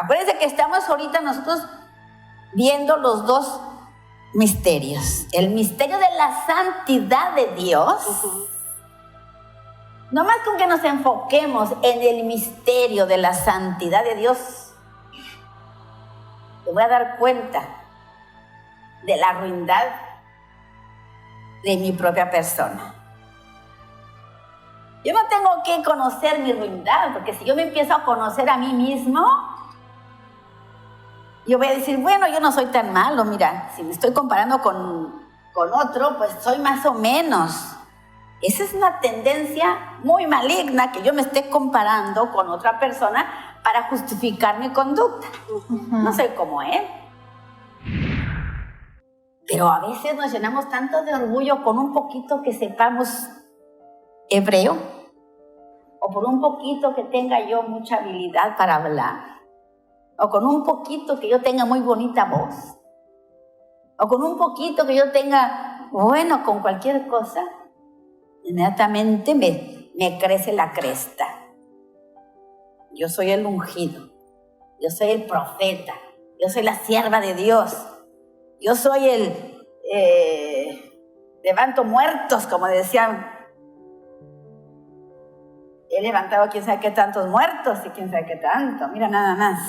[SPEAKER 1] Acuérdense que estamos ahorita nosotros viendo los dos misterios. El misterio de la santidad de Dios. No más con que nos enfoquemos en el misterio de la santidad de Dios, te voy a dar cuenta de la ruindad de mi propia persona. Yo no tengo que conocer mi ruindad, porque si yo me empiezo a conocer a mí mismo, yo voy a decir, bueno, yo no soy tan malo, mira, si me estoy comparando con otro, pues soy más o menos. Esa es una tendencia muy maligna, que yo me esté comparando con otra persona para justificar mi conducta. No soy como él. Pero a veces nos llenamos tanto de orgullo con un poquito que sepamos hebreo, o por un poquito que tenga yo mucha habilidad para hablar, o con un poquito que yo tenga muy bonita voz, o con un poquito que yo tenga, bueno, con cualquier cosa, inmediatamente me crece la cresta. Yo soy el ungido, yo soy el profeta, yo soy la sierva de Dios, yo soy el levanto muertos, como decían. He levantado quién sabe qué tantos muertos y quién sabe qué tanto. Mira nada más.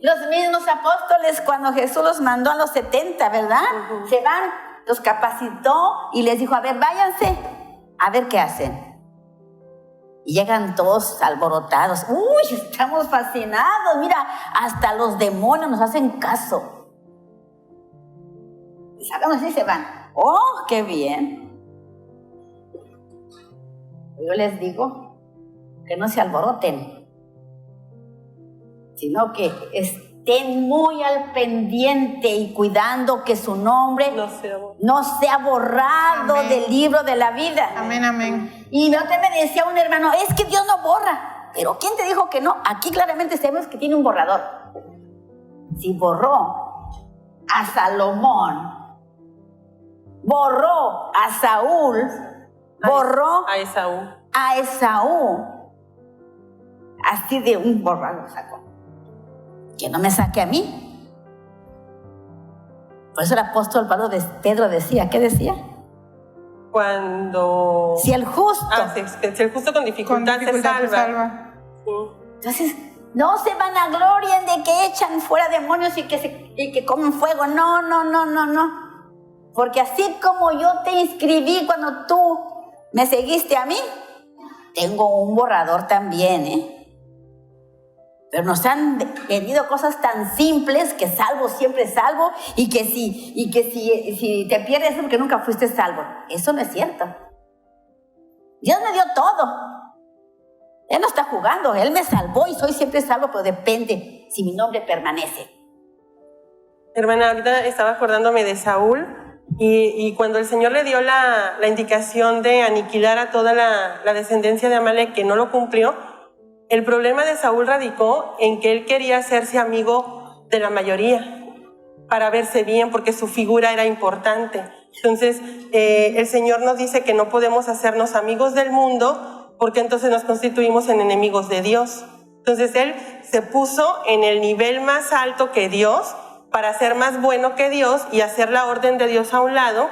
[SPEAKER 1] Los mismos apóstoles, cuando Jesús los mandó a los 70, ¿verdad? Se van, los capacitó y les dijo, a ver, váyanse, a ver qué hacen. Y llegan todos alborotados. Uy, estamos fascinados. Mira, hasta los demonios nos hacen caso. Y sacan así y se van. Oh, qué bien. Yo les digo que no se alboroten. sino que estén muy al pendiente y cuidando que su nombre no sea borrado
[SPEAKER 6] Amén.
[SPEAKER 1] del libro de la vida.
[SPEAKER 6] Amén, amén.
[SPEAKER 1] Y me decía un hermano, es que Dios no borra. Pero ¿quién te dijo que no? Aquí claramente sabemos que tiene un borrador. Si borró a Salomón, borró a Saúl, borró
[SPEAKER 4] A Esaú.
[SPEAKER 1] a Esaú, así de un borrador sacó. Que no me saque a mí. Por eso el apóstol Pedro decía, ¿qué decía?
[SPEAKER 4] Cuando...
[SPEAKER 1] Si el justo...
[SPEAKER 4] si el justo con dificultad, se salva. Sí.
[SPEAKER 1] Entonces, no se vanaglorien de que echan fuera demonios y que comen fuego. No. Porque así como yo te inscribí cuando tú me seguiste a mí, tengo un borrador también, ¿eh? Pero nos han vendido cosas tan simples que salvo siempre salvo y que si te pierdes es porque nunca fuiste salvo. Eso no es cierto. Dios me dio todo. Él no está jugando, Él me salvó y soy siempre salvo, pero depende si mi nombre permanece.
[SPEAKER 4] Hermana, ahorita estaba acordándome de Saúl y cuando el Señor le dio la indicación de aniquilar a toda la descendencia de Amalek, que no lo cumplió, el problema de Saúl radicó en que él quería hacerse amigo de la mayoría para verse bien, porque su figura era importante. Entonces, el Señor nos dice que no podemos hacernos amigos del mundo porque entonces nos constituimos en enemigos de Dios. Entonces, él se puso en el nivel más alto que Dios para ser más bueno que Dios y hacer la orden de Dios a un lado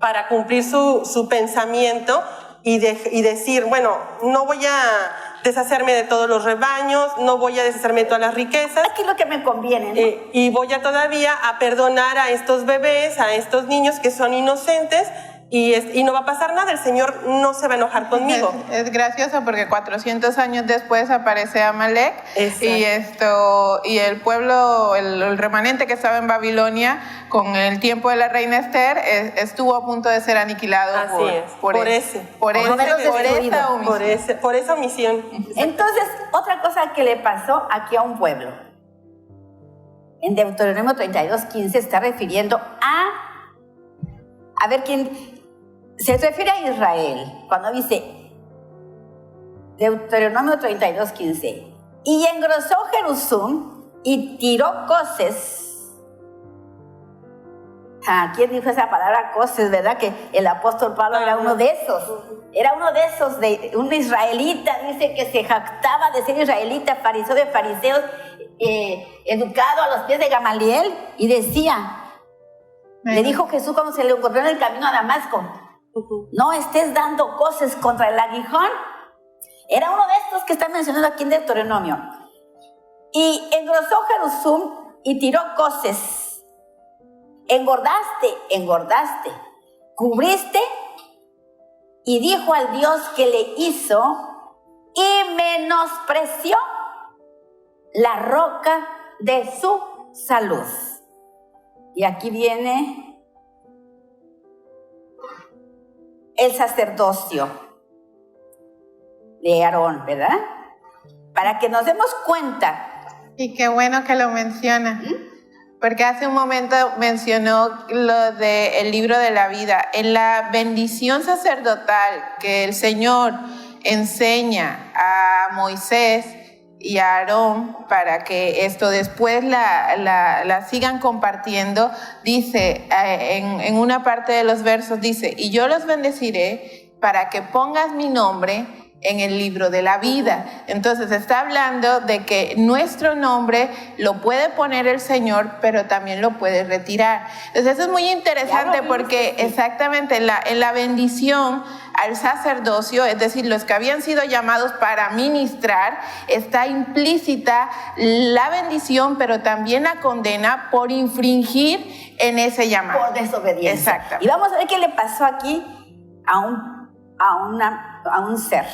[SPEAKER 4] para cumplir su pensamiento y decir, bueno, no voy a deshacerme de todos los rebaños, no voy a deshacerme de todas las riquezas.
[SPEAKER 1] Aquí es lo que me conviene, ¿no?
[SPEAKER 4] Y voy a todavía a perdonar a estos bebés, a estos niños que son inocentes y no va a pasar nada, el Señor no se va a enojar conmigo.
[SPEAKER 6] Es gracioso porque 400 años después aparece Amalek y el pueblo, el remanente que estaba en Babilonia con el tiempo de la reina Esther estuvo a punto de ser aniquilado por esa omisión.
[SPEAKER 1] Entonces, otra cosa que le pasó aquí a un pueblo. En Deuteronomio 32:15 está refiriendo a ver quién se refiere a Israel cuando dice Deuteronomio 32:15 y engrosó Jerusum y tiró coces. ¿Quién dijo esa palabra coces? ¿Verdad? Que el apóstol Pablo era uno de esos. Era uno de esos, de un israelita, dice que se jactaba de ser israelita, fariseo de fariseos, educado a los pies de Gamaliel, y decía, le dijo Jesús cuando se le encontró en el camino a Damasco, no estés dando coces contra el aguijón. Era uno de estos que está mencionado aquí en Deuteronomio. Y engrosó Jerusum y tiró coces. Engordaste, cubriste, y dijo al Dios que le hizo, y menospreció la roca de su salud. Y aquí viene el sacerdocio de Aarón, ¿verdad? Para que nos demos cuenta.
[SPEAKER 6] Y qué bueno que lo menciona. Porque hace un momento mencionó lo del libro de la vida. En la bendición sacerdotal que el Señor enseña a Moisés y a Aarón para que esto después la sigan compartiendo, dice en una parte de los versos, dice, y yo los bendeciré para que pongas mi nombre en el libro de la vida. Entonces está hablando de que nuestro nombre lo puede poner el Señor, pero también lo puede retirar. Entonces eso es muy interesante porque exactamente en la bendición al sacerdocio, es decir, los que habían sido llamados para ministrar, está implícita la bendición, pero también la condena por infringir en ese llamado.
[SPEAKER 1] Por desobediencia.
[SPEAKER 6] Exacto.
[SPEAKER 1] Y vamos a ver qué le pasó aquí a un ser.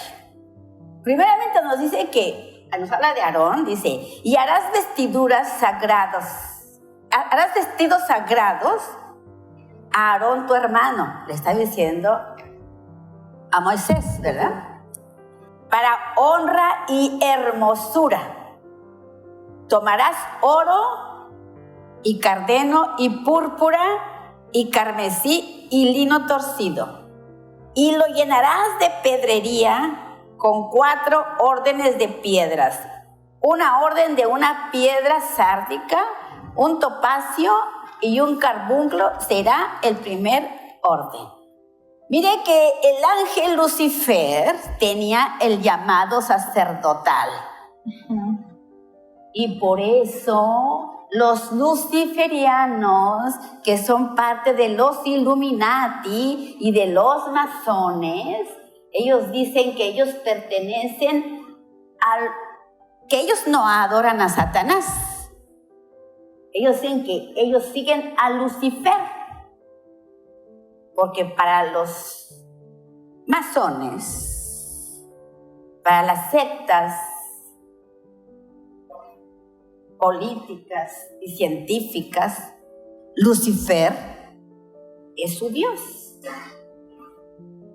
[SPEAKER 1] Primeramente nos dice que, nos habla de Aarón, dice, y harás vestidos sagrados a Aarón tu hermano, le está diciendo a Moisés, ¿verdad? Para honra y hermosura. Tomarás oro y cardeno y púrpura y carmesí y lino torcido, y lo llenarás de pedrería con 4 órdenes de piedras. Una orden de una piedra sárdica, un topacio y un carbunclo será el primer orden. Mire que el ángel Lucifer tenía el llamado sacerdotal. Y por eso los luciferianos, que son parte de los Illuminati y de los masones, ellos dicen que ellos pertenecen que ellos no adoran a Satanás. Ellos dicen que ellos siguen a Lucifer. Porque para los masones, para las sectas políticas y científicas, Lucifer es su Dios.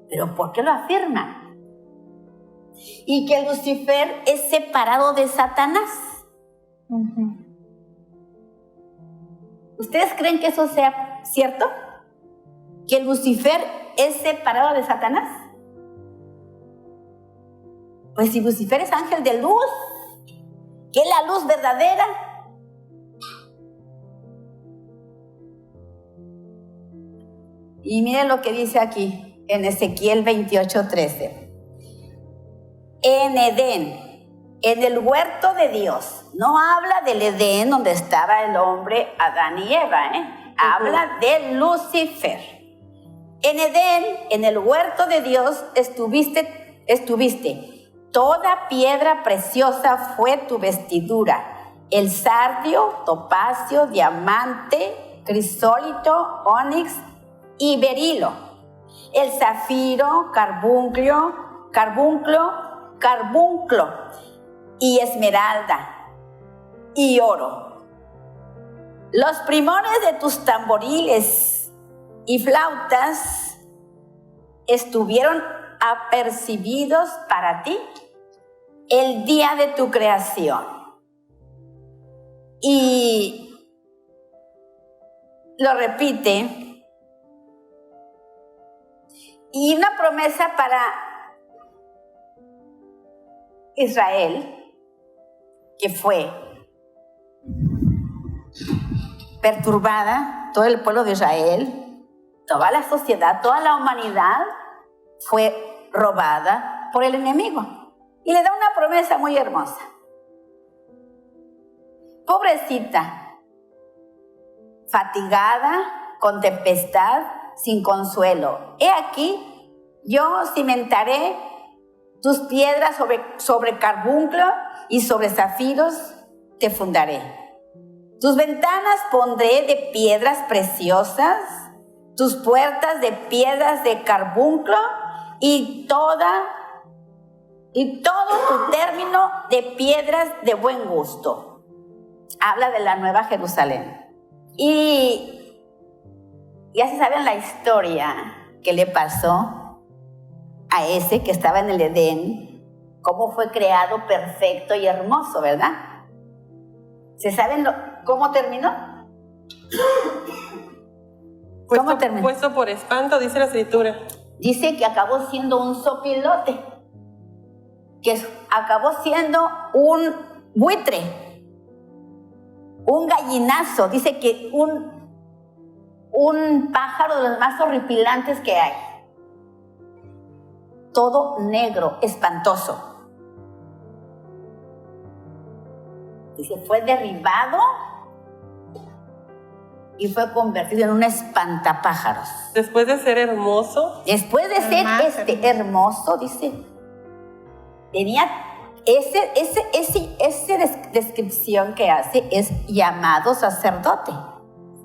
[SPEAKER 1] ¿Pero por qué lo afirman? Y que Lucifer es separado de Satanás. ¿Ustedes creen que eso sea cierto? ¿Que Lucifer es separado de Satanás? Pues si Lucifer es ángel de luz, que es la luz verdadera. Y miren lo que dice aquí en Ezequiel 28:13. En Edén, en el huerto de Dios, no habla del Edén donde estaba el hombre Adán y Eva, habla de Lucifer. En Edén, en el huerto de Dios, estuviste. Toda piedra preciosa fue tu vestidura. El sardio, topacio, diamante, crisólito, ónix y berilo. El zafiro, carbunclo y esmeralda y oro. Los primores de tus tamboriles y flautas estuvieron apercibidos para ti el día de tu creación. Y lo repite. Y una promesa para Israel, que fue perturbada, todo el pueblo de Israel, toda la sociedad, toda la humanidad fue robada por el enemigo. Y le da una promesa muy hermosa. Pobrecita, fatigada, con tempestad, sin consuelo. He aquí, yo cimentaré tus piedras sobre carbunclo y sobre zafiros te fundaré. Tus ventanas pondré de piedras preciosas, tus puertas de piedras de carbunclo y todo tu término de piedras de buen gusto. Habla de la Nueva Jerusalén. Y ya se saben la historia que le pasó a ese que estaba en el Edén, cómo fue creado perfecto y hermoso, ¿verdad? ¿Se saben cómo terminó? ¿Cómo terminó?
[SPEAKER 4] Puesto por espanto, dice la Escritura.
[SPEAKER 1] Dice que acabó siendo un sopilote, que acabó siendo un buitre, un gallinazo. Dice que un pájaro de los más horripilantes que hay. Todo negro, espantoso. Dice, fue derribado y fue convertido en un espantapájaros.
[SPEAKER 4] Después de ser hermoso.
[SPEAKER 1] Después de ser hermoso, dice, tenía esa descripción que hace, es llamado sacerdote.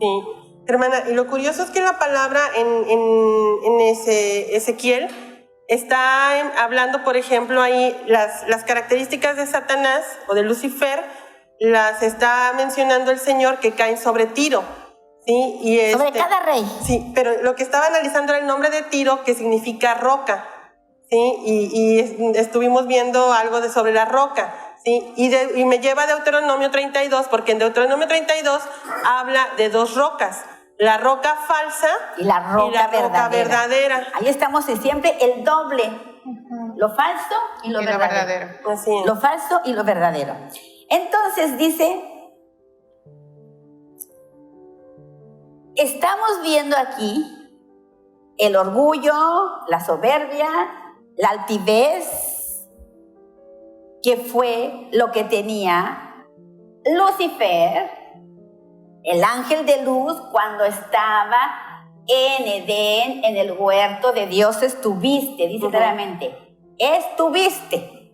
[SPEAKER 4] Sí, hermana, y lo curioso es que la palabra en ese Ezequiel está hablando, por ejemplo, ahí las características de Satanás o de Lucifer, las está mencionando el Señor, que caen sobre Tiro. ¿Sí? Y
[SPEAKER 1] sobre cada rey.
[SPEAKER 4] Sí, pero lo que estaba analizando era el nombre de Tiro, que significa roca. ¿Sí? Y estuvimos viendo algo sobre la roca. ¿sí? Y me lleva a Deuteronomio 32, porque en Deuteronomio 32 habla de dos rocas, la roca falsa
[SPEAKER 1] y la roca
[SPEAKER 4] verdadera.
[SPEAKER 1] Ahí estamos siempre el doble, lo falso y lo verdadero.
[SPEAKER 4] Así es.
[SPEAKER 1] Lo falso y lo verdadero. Entonces dice, estamos viendo aquí el orgullo, la soberbia, la altivez, que fue lo que tenía Lucifer, el ángel de luz, cuando estaba en Edén, en el huerto de Dios estuviste, dice claramente, estuviste.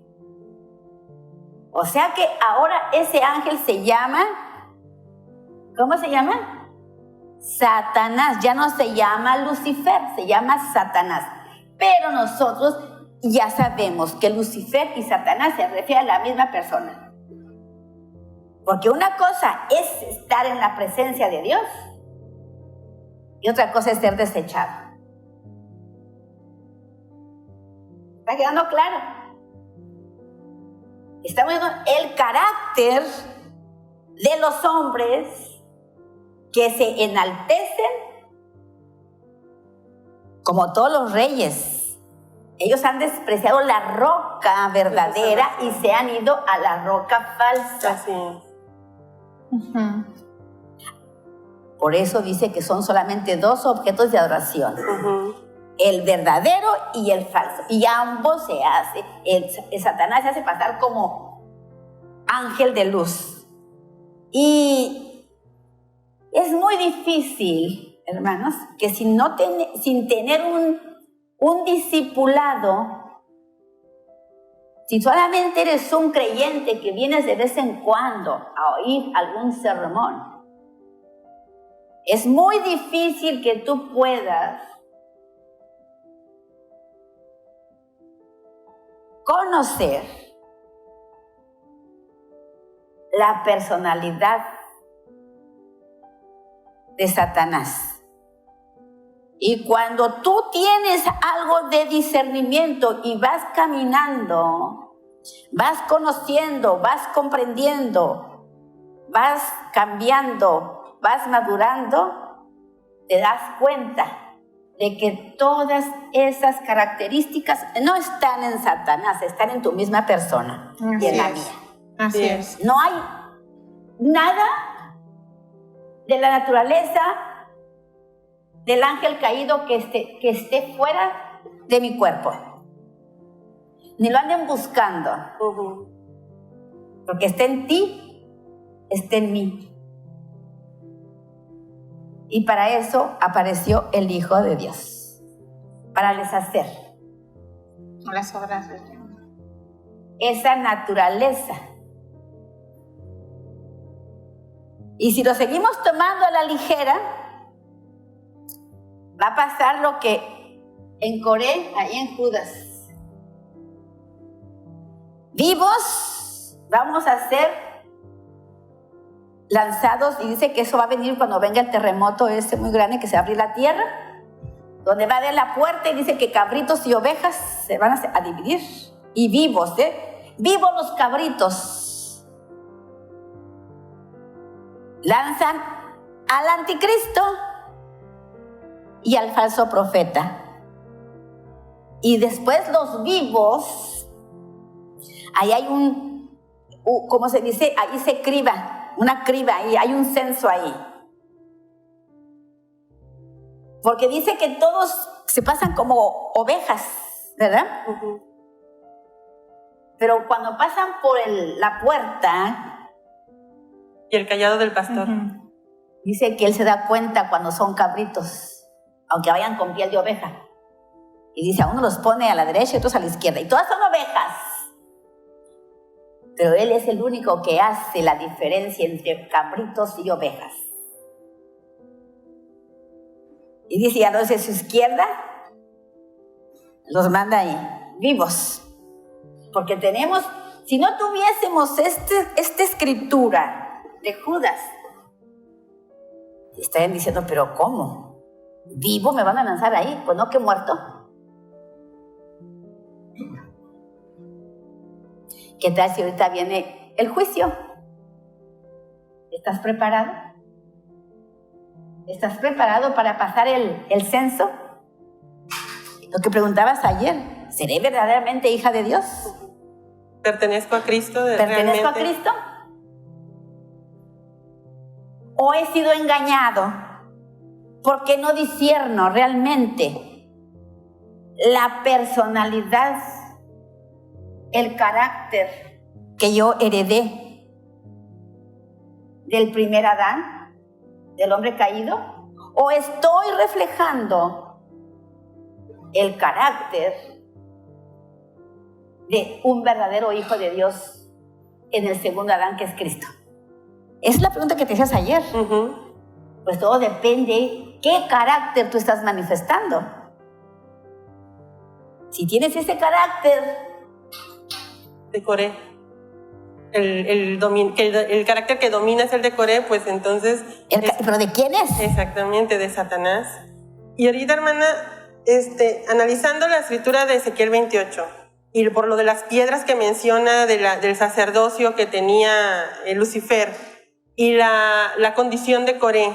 [SPEAKER 1] O sea que ahora ese ángel se llama, ¿cómo se llama? Satanás, ya no se llama Lucifer, se llama Satanás. Pero nosotros ya sabemos que Lucifer y Satanás se refieren a la misma persona. Porque una cosa es estar en la presencia de Dios y otra cosa es ser desechado. ¿Está quedando claro? Estamos viendo el carácter de los hombres que se enaltecen como todos los reyes. Ellos han despreciado la roca verdadera y se han ido a la roca falsa.
[SPEAKER 4] Así es.
[SPEAKER 1] Por eso dice que son solamente dos objetos de adoración. El verdadero y el falso. Y ambos se hace, el Satanás se hace pasar como ángel de luz. Y es muy difícil, hermanos, que sin tener un discipulado, si solamente eres un creyente que vienes de vez en cuando a oír algún sermón, es muy difícil que tú puedas conocer la personalidad de Satanás. Y cuando tú tienes algo de discernimiento y vas caminando, vas conociendo, vas comprendiendo, vas cambiando, vas madurando, te das cuenta de que todas esas características no están en Satanás, están en tu misma persona y en la mía.
[SPEAKER 6] Así es.
[SPEAKER 1] No hay nada de la naturaleza del ángel caído que esté fuera de mi cuerpo. Ni lo anden buscando. Porque está en ti, está en mí. Y para eso apareció el Hijo de Dios. Para deshacer
[SPEAKER 6] Las obras del Señor.
[SPEAKER 1] esa naturaleza. Y si lo seguimos tomando a la ligera, va a pasar lo que en Coré, ahí en Judas. Vivos vamos a ser lanzados, y dice que eso va a venir cuando venga el terremoto ese muy grande que se va a abrir la tierra, donde va a haber la puerta, y dice que cabritos y ovejas se van a dividir. Y vivos, vivos los cabritos. Lanzan al anticristo y al falso profeta. Y después los vivos, ahí hay ¿cómo se dice? Ahí se criba, una criba, y hay un censo ahí. Porque dice que todos se pasan como ovejas, ¿verdad? Pero cuando pasan por la puerta,
[SPEAKER 4] Y el callado del pastor.
[SPEAKER 1] dice que él se da cuenta cuando son cabritos, aunque vayan con piel de oveja. Y dice, a uno los pone a la derecha y otros a la izquierda. Y todas son ovejas. Pero él es el único que hace la diferencia entre cabritos y ovejas. Y dice, ya no es su izquierda, los manda ahí, vivos. Porque tenemos, si no tuviésemos esta escritura de Judas, estarían diciendo, pero ¿cómo? ¿Vivo me van a lanzar ahí? Pues no, que muerto. ¿Qué tal si ahorita viene el juicio? ¿Estás preparado? ¿Estás preparado para pasar el censo? Lo que preguntabas ayer, ¿seré verdaderamente hija de Dios?
[SPEAKER 4] ¿Pertenezco a Cristo?
[SPEAKER 1] ¿Pertenezco a Cristo? ¿O he sido engañado porque no discierno realmente la personalidad, el carácter que yo heredé del primer Adán, del hombre caído? ¿O estoy reflejando el carácter de un verdadero hijo de Dios en el segundo Adán, que es Cristo? Esa es la pregunta que te hacías ayer. Pues todo depende qué carácter tú estás manifestando. Si tienes ese carácter
[SPEAKER 4] de Coré, el carácter que domina es el de Coré, pues entonces...
[SPEAKER 1] ¿Pero de quién es?
[SPEAKER 4] Exactamente, de Satanás. Y ahorita, hermana, analizando la escritura de Ezequiel 28, y por lo de las piedras que menciona del sacerdocio que tenía Lucifer, y la condición de Coré,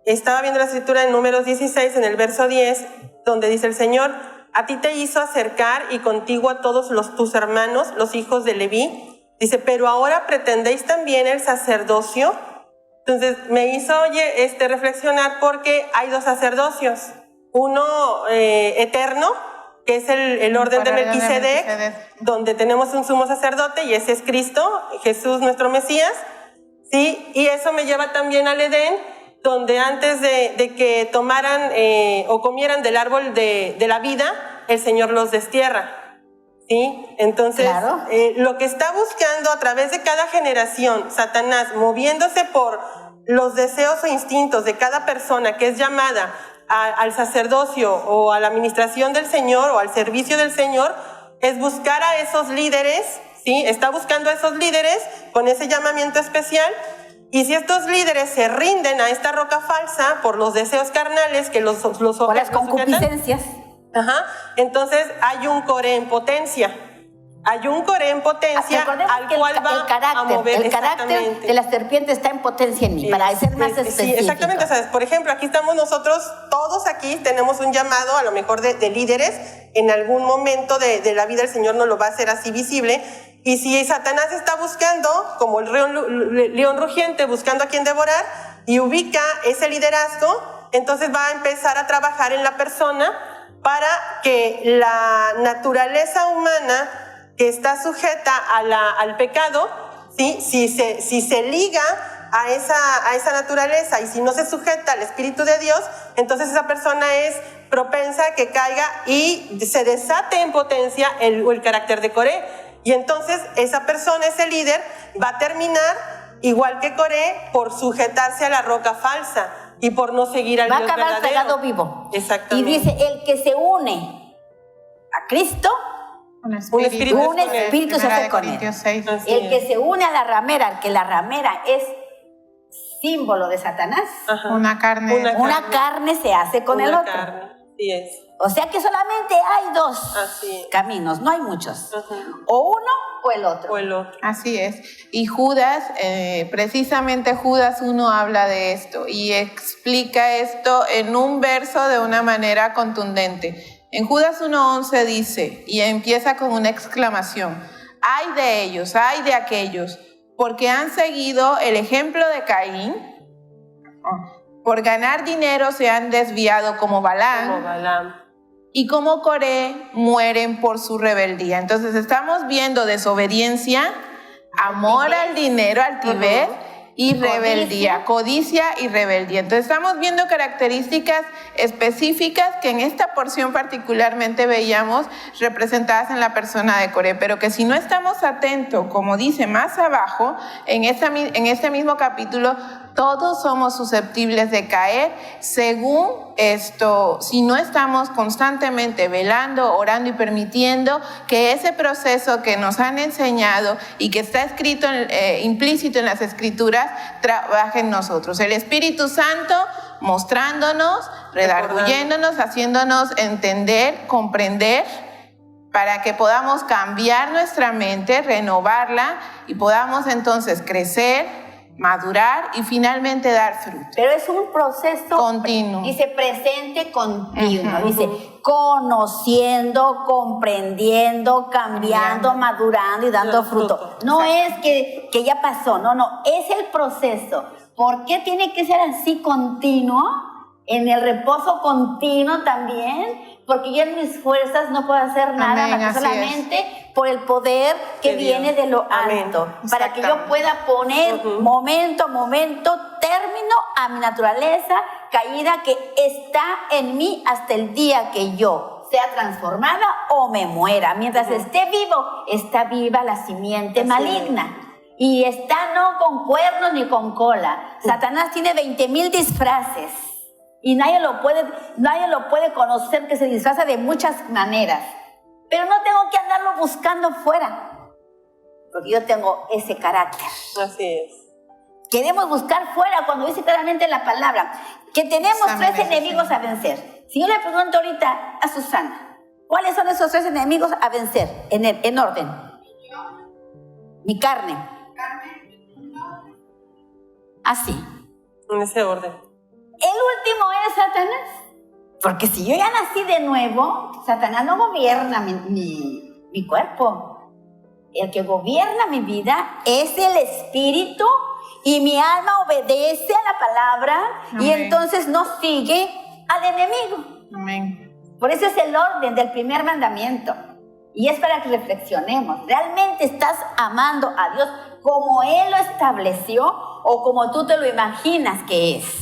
[SPEAKER 4] estaba viendo la escritura en Números 16, en el verso 10, donde dice el Señor: a ti te hizo acercar y contigo a todos tus hermanos, los hijos de Leví. Dice, pero ahora pretendéis también el sacerdocio. Entonces me hizo reflexionar, porque hay dos sacerdocios. Uno eterno, que es el orden de Melquisedec, donde tenemos un sumo sacerdote, y ese es Cristo, Jesús nuestro Mesías. ¿Sí? Y eso me lleva también al Edén, donde antes de que tomaran o comieran del árbol de la vida, el Señor los destierra. ¿Sí? Entonces, claro, lo que está buscando a través de cada generación, Satanás, moviéndose por los deseos o instintos de cada persona que es llamada al sacerdocio o a la administración del Señor o al servicio del Señor, es buscar a esos líderes. ¿Sí? Está buscando a esos líderes con ese llamamiento especial, y si estos líderes se rinden a esta roca falsa por los deseos carnales que los
[SPEAKER 1] por las concupiscencias,
[SPEAKER 4] entonces hay un Coré en potencia. Hay un Coré en potencia al cual va a mover.
[SPEAKER 1] El carácter de la serpiente está en potencia en mí, para ser más específico.
[SPEAKER 4] Sí, exactamente. O sea, por ejemplo, aquí estamos nosotros, todos aquí tenemos un llamado, a lo mejor de líderes. En algún momento de la vida el Señor nos lo va a hacer así visible. Y si Satanás está buscando, como el león rugiente, buscando a quien devorar, y ubica ese liderazgo, entonces va a empezar a trabajar en la persona para que la naturaleza humana que está sujeta al pecado, ¿sí? Si se liga a esa naturaleza, y si no se sujeta al Espíritu de Dios, entonces esa persona es propensa a que caiga y se desate en potencia el carácter de Coré. Y entonces esa persona, ese líder, va a terminar igual que Coré por sujetarse a la roca falsa y por no seguir al Dios verdadero. Va a acabar
[SPEAKER 1] pegado vivo.
[SPEAKER 4] Exactamente.
[SPEAKER 1] Y dice, el que se une a Cristo, un espíritu se hace con él. El que se une a la ramera, que la ramera es símbolo de Satanás,
[SPEAKER 6] una
[SPEAKER 1] carne se hace con el otro.
[SPEAKER 4] Sí es.
[SPEAKER 1] O sea que solamente hay dos caminos, no hay muchos. O uno o el otro.
[SPEAKER 6] Así es. Y Judas, precisamente Judas 1 habla de esto y explica esto en un verso de una manera contundente. En Judas 1:11 dice, y empieza con una exclamación: ¡ay de ellos, ay de aquellos! Porque han seguido el ejemplo de Caín. Por ganar dinero se han desviado como Balaam. Y como Coré mueren por su rebeldía. Entonces estamos viendo desobediencia, amor al dinero, altivez y rebeldía, codicia y rebeldía. Entonces estamos viendo características específicas que en esta porción particularmente veíamos representadas en la persona de Coré, pero que si no estamos atentos, como dice más abajo, en este mismo capítulo, todos somos susceptibles de caer según esto, si no estamos constantemente velando, orando y permitiendo que ese proceso que nos han enseñado y que está escrito, implícito en las Escrituras, trabaje en nosotros. El Espíritu Santo mostrándonos, redarguyéndonos, haciéndonos entender, comprender, para que podamos cambiar nuestra mente, renovarla y podamos entonces crecer, madurar y finalmente dar fruto.
[SPEAKER 1] Pero es un proceso
[SPEAKER 6] Continuo.
[SPEAKER 1] Dice presente continuo. Dice conociendo, comprendiendo, cambiando, madurando y dando fruto. No es que ya pasó, no, es el proceso. ¿Por qué tiene que ser así continuo? En el reposo continuo también, porque yo en mis fuerzas no puedo hacer nada
[SPEAKER 6] Amén,
[SPEAKER 1] más que
[SPEAKER 6] así
[SPEAKER 1] solamente por el poder que
[SPEAKER 4] De
[SPEAKER 1] viene
[SPEAKER 4] Dios.
[SPEAKER 1] de lo
[SPEAKER 4] Amén.
[SPEAKER 1] alto, para que yo
[SPEAKER 6] Exactamente.
[SPEAKER 1] pueda poner momento a momento término a mi naturaleza caída que está en mí hasta el día que yo sea transformada o me muera. Mientras esté vivo, está viva la simiente maligna. Y está no con cuernos ni con cola. Satanás tiene 20,000 disfraces. Y nadie lo puede conocer, que se disfraza de muchas maneras. Pero no tengo que andarlo buscando fuera, porque yo tengo ese carácter.
[SPEAKER 4] Así es.
[SPEAKER 1] Queremos buscar fuera cuando dice claramente la palabra que tenemos
[SPEAKER 6] Amén,
[SPEAKER 1] 3 enemigos a vencer. Si yo le pregunto ahorita a Susana, ¿cuáles son esos 3 enemigos a vencer? En orden. Mi carne. Así.
[SPEAKER 4] En ese orden.
[SPEAKER 1] El último es Satanás. Porque si yo ya nací de nuevo, Satanás no gobierna mi cuerpo. El que gobierna mi vida es el Espíritu y mi alma obedece a la palabra y
[SPEAKER 6] Amén.
[SPEAKER 1] entonces no sigue al enemigo.
[SPEAKER 6] Amén.
[SPEAKER 1] Por eso es el orden del primer mandamiento. Y es para que reflexionemos. ¿Realmente estás amando a Dios como Él lo estableció o como tú te lo imaginas que es?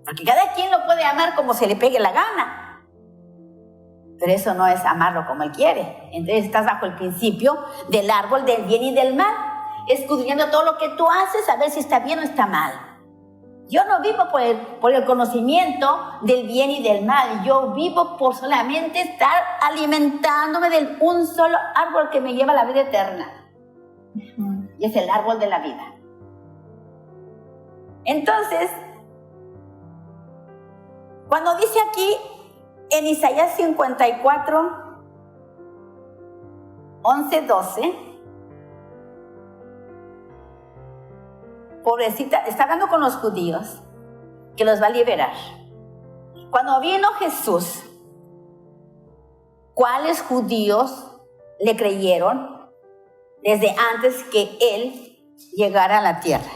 [SPEAKER 1] Porque cada quien lo puede amar como se le pegue la gana. Pero eso no es amarlo como Él quiere. Entonces estás bajo el principio del árbol del bien y del mal, escudriñando todo lo que tú haces a ver si está bien o está mal. Yo no vivo por el conocimiento del bien y del mal. Yo vivo por solamente estar alimentándome de un solo árbol que me lleva a la vida eterna. Y es el árbol de la vida. Entonces, cuando dice aquí en Isaías 54, 11, 12, pobrecita, está hablando con los judíos que los va a liberar. Cuando vino Jesús, ¿cuáles judíos le creyeron desde antes que Él llegara a la tierra?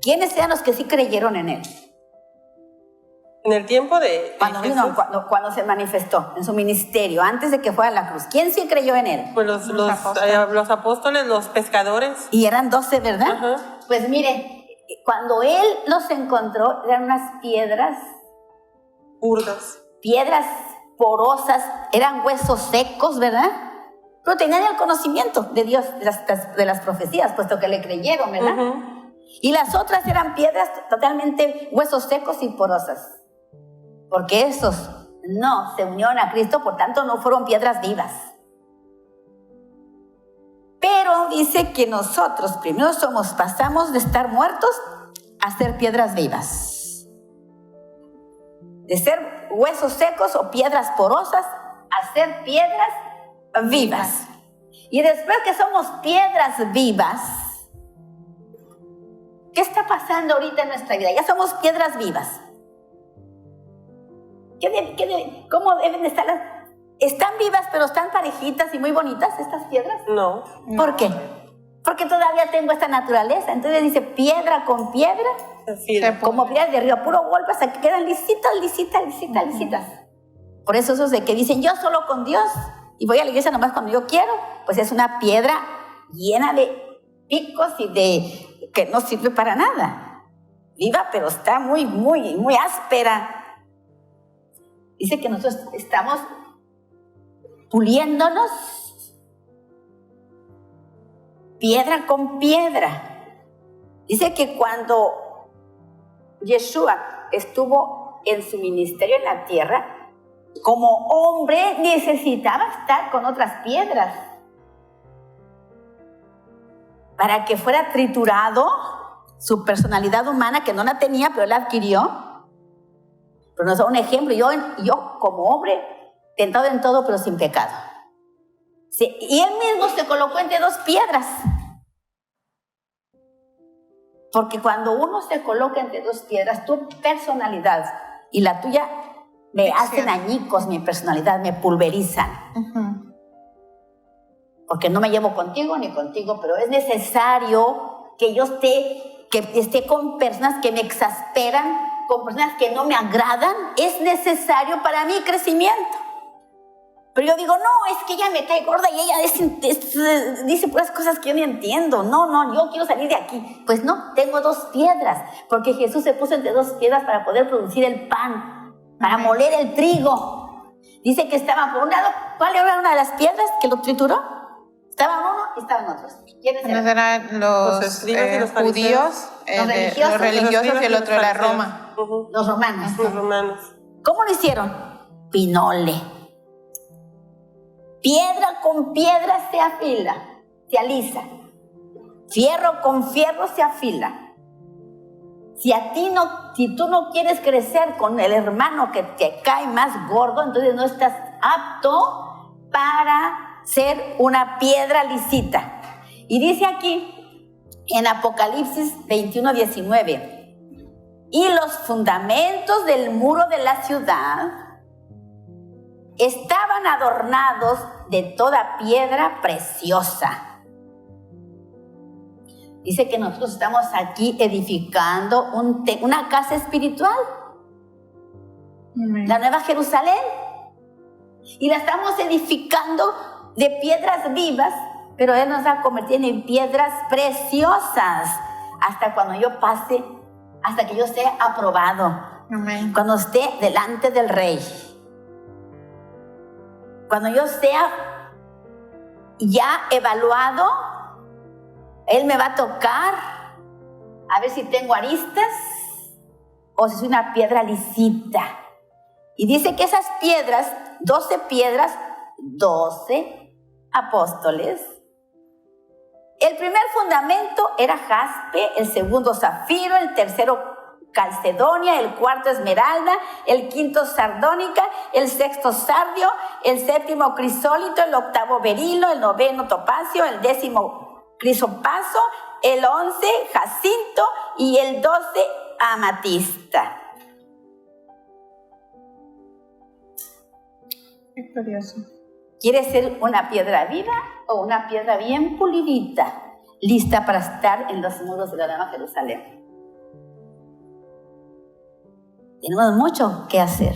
[SPEAKER 1] ¿Quiénes eran los que sí creyeron en Él?
[SPEAKER 4] En el tiempo de
[SPEAKER 1] Cuando
[SPEAKER 4] Jesús,
[SPEAKER 1] vino, cuando se manifestó en su ministerio, antes de que fuera a la cruz. ¿Quién sí creyó en Él?
[SPEAKER 4] pues los apóstoles, los pescadores.
[SPEAKER 1] Y eran 12, ¿verdad?
[SPEAKER 4] Ajá.
[SPEAKER 1] Pues mire, cuando Él los encontró, eran unas piedras
[SPEAKER 4] Burdas.
[SPEAKER 1] porosas, eran huesos secos, ¿verdad? Pero tenían el conocimiento de Dios, de las profecías, puesto que le creyeron, ¿verdad? Y las otras eran piedras totalmente huesos secos y porosas. Porque esos no se unieron a Cristo, por tanto no fueron piedras vivas. Pero dice que nosotros primero pasamos de estar muertos a ser piedras vivas. De ser huesos secos o piedras porosas a ser piedras vivas. Y después que somos piedras vivas, ¿qué está pasando ahorita en nuestra vida? Ya somos piedras vivas. ¿Cómo deben de estar? ¿Están vivas pero están parejitas y muy bonitas estas piedras?
[SPEAKER 4] No.
[SPEAKER 1] ¿Por qué? Porque todavía tengo esta naturaleza. Entonces dice piedra con piedra, como piedras de río, puro golpe hasta que quedan lisitas. Por eso esos de que dicen yo solo con Dios y voy a la iglesia nomás cuando yo quiero, pues es una piedra llena de picos y de que no sirve para nada. Viva, pero está muy áspera. Dice que nosotros estamos puliéndonos piedra con piedra. Dice que cuando Yeshua estuvo en su ministerio en la tierra, como hombre necesitaba estar con otras piedras para que fuera triturado su personalidad humana, que no la tenía, pero la adquirió. Pero nos da un ejemplo. Yo como hombre tentado en todo, pero sin pecado. Sí, y él mismo se colocó entre dos piedras. Porque cuando uno se coloca entre dos piedras, tu personalidad y la tuya me hacen añicos, mi personalidad, me pulverizan. Porque no me llevo contigo ni contigo, pero es necesario que yo esté con personas que me exasperan, con personas que no me agradan. Es necesario para mi crecimiento. Pero yo digo, no, es que ella me cae gorda y ella dice puras cosas que yo no entiendo. No, yo quiero salir de aquí. Pues no, tengo dos piedras, porque Jesús se puso entre dos piedras para poder producir el pan, para moler el trigo. Dice que estaba por un lado, ¿cuál era una de las piedras que lo trituró? Estaban uno y estaban otros. ¿Quiénes eran?
[SPEAKER 6] Eran los
[SPEAKER 4] escribas y los
[SPEAKER 6] judíos,
[SPEAKER 1] Los religiosos
[SPEAKER 6] y el otro era Roma.
[SPEAKER 1] Los romanos.
[SPEAKER 4] Los romanos.
[SPEAKER 1] ¿Cómo lo hicieron? Pinole. Piedra con piedra se afila, se alisa. Fierro con fierro se afila. Si tú no quieres crecer con el hermano que te cae más gordo, entonces no estás apto para ser una piedra lisita. Y dice aquí en Apocalipsis 21:19, y los fundamentos del muro de la ciudad estaban adornados de toda piedra preciosa. Dice que nosotros estamos aquí edificando una casa espiritual, la Nueva Jerusalén, y la estamos edificando de piedras vivas, pero Él nos va a convertir en piedras preciosas hasta cuando yo pase, hasta que yo sea aprobado.
[SPEAKER 6] Amén.
[SPEAKER 1] Cuando esté delante del Rey. Cuando yo sea ya evaluado, Él me va a tocar a ver si tengo aristas o si soy una piedra lisita. Y dice que esas piedras, 12 piedras, 12 apóstoles. El primer fundamento era jaspe, el segundo zafiro, el tercero calcedonia, el cuarto esmeralda, el quinto sardónica, el sexto sardio, el séptimo crisólito, el octavo berilo, el noveno topacio, el décimo crisopaso, el 11 jacinto y el 12 amatista.
[SPEAKER 6] Qué curioso.
[SPEAKER 1] ¿Quieres ser una piedra viva o una piedra bien pulidita, lista para estar en los muros de la Nueva Jerusalén? Tenemos mucho que hacer.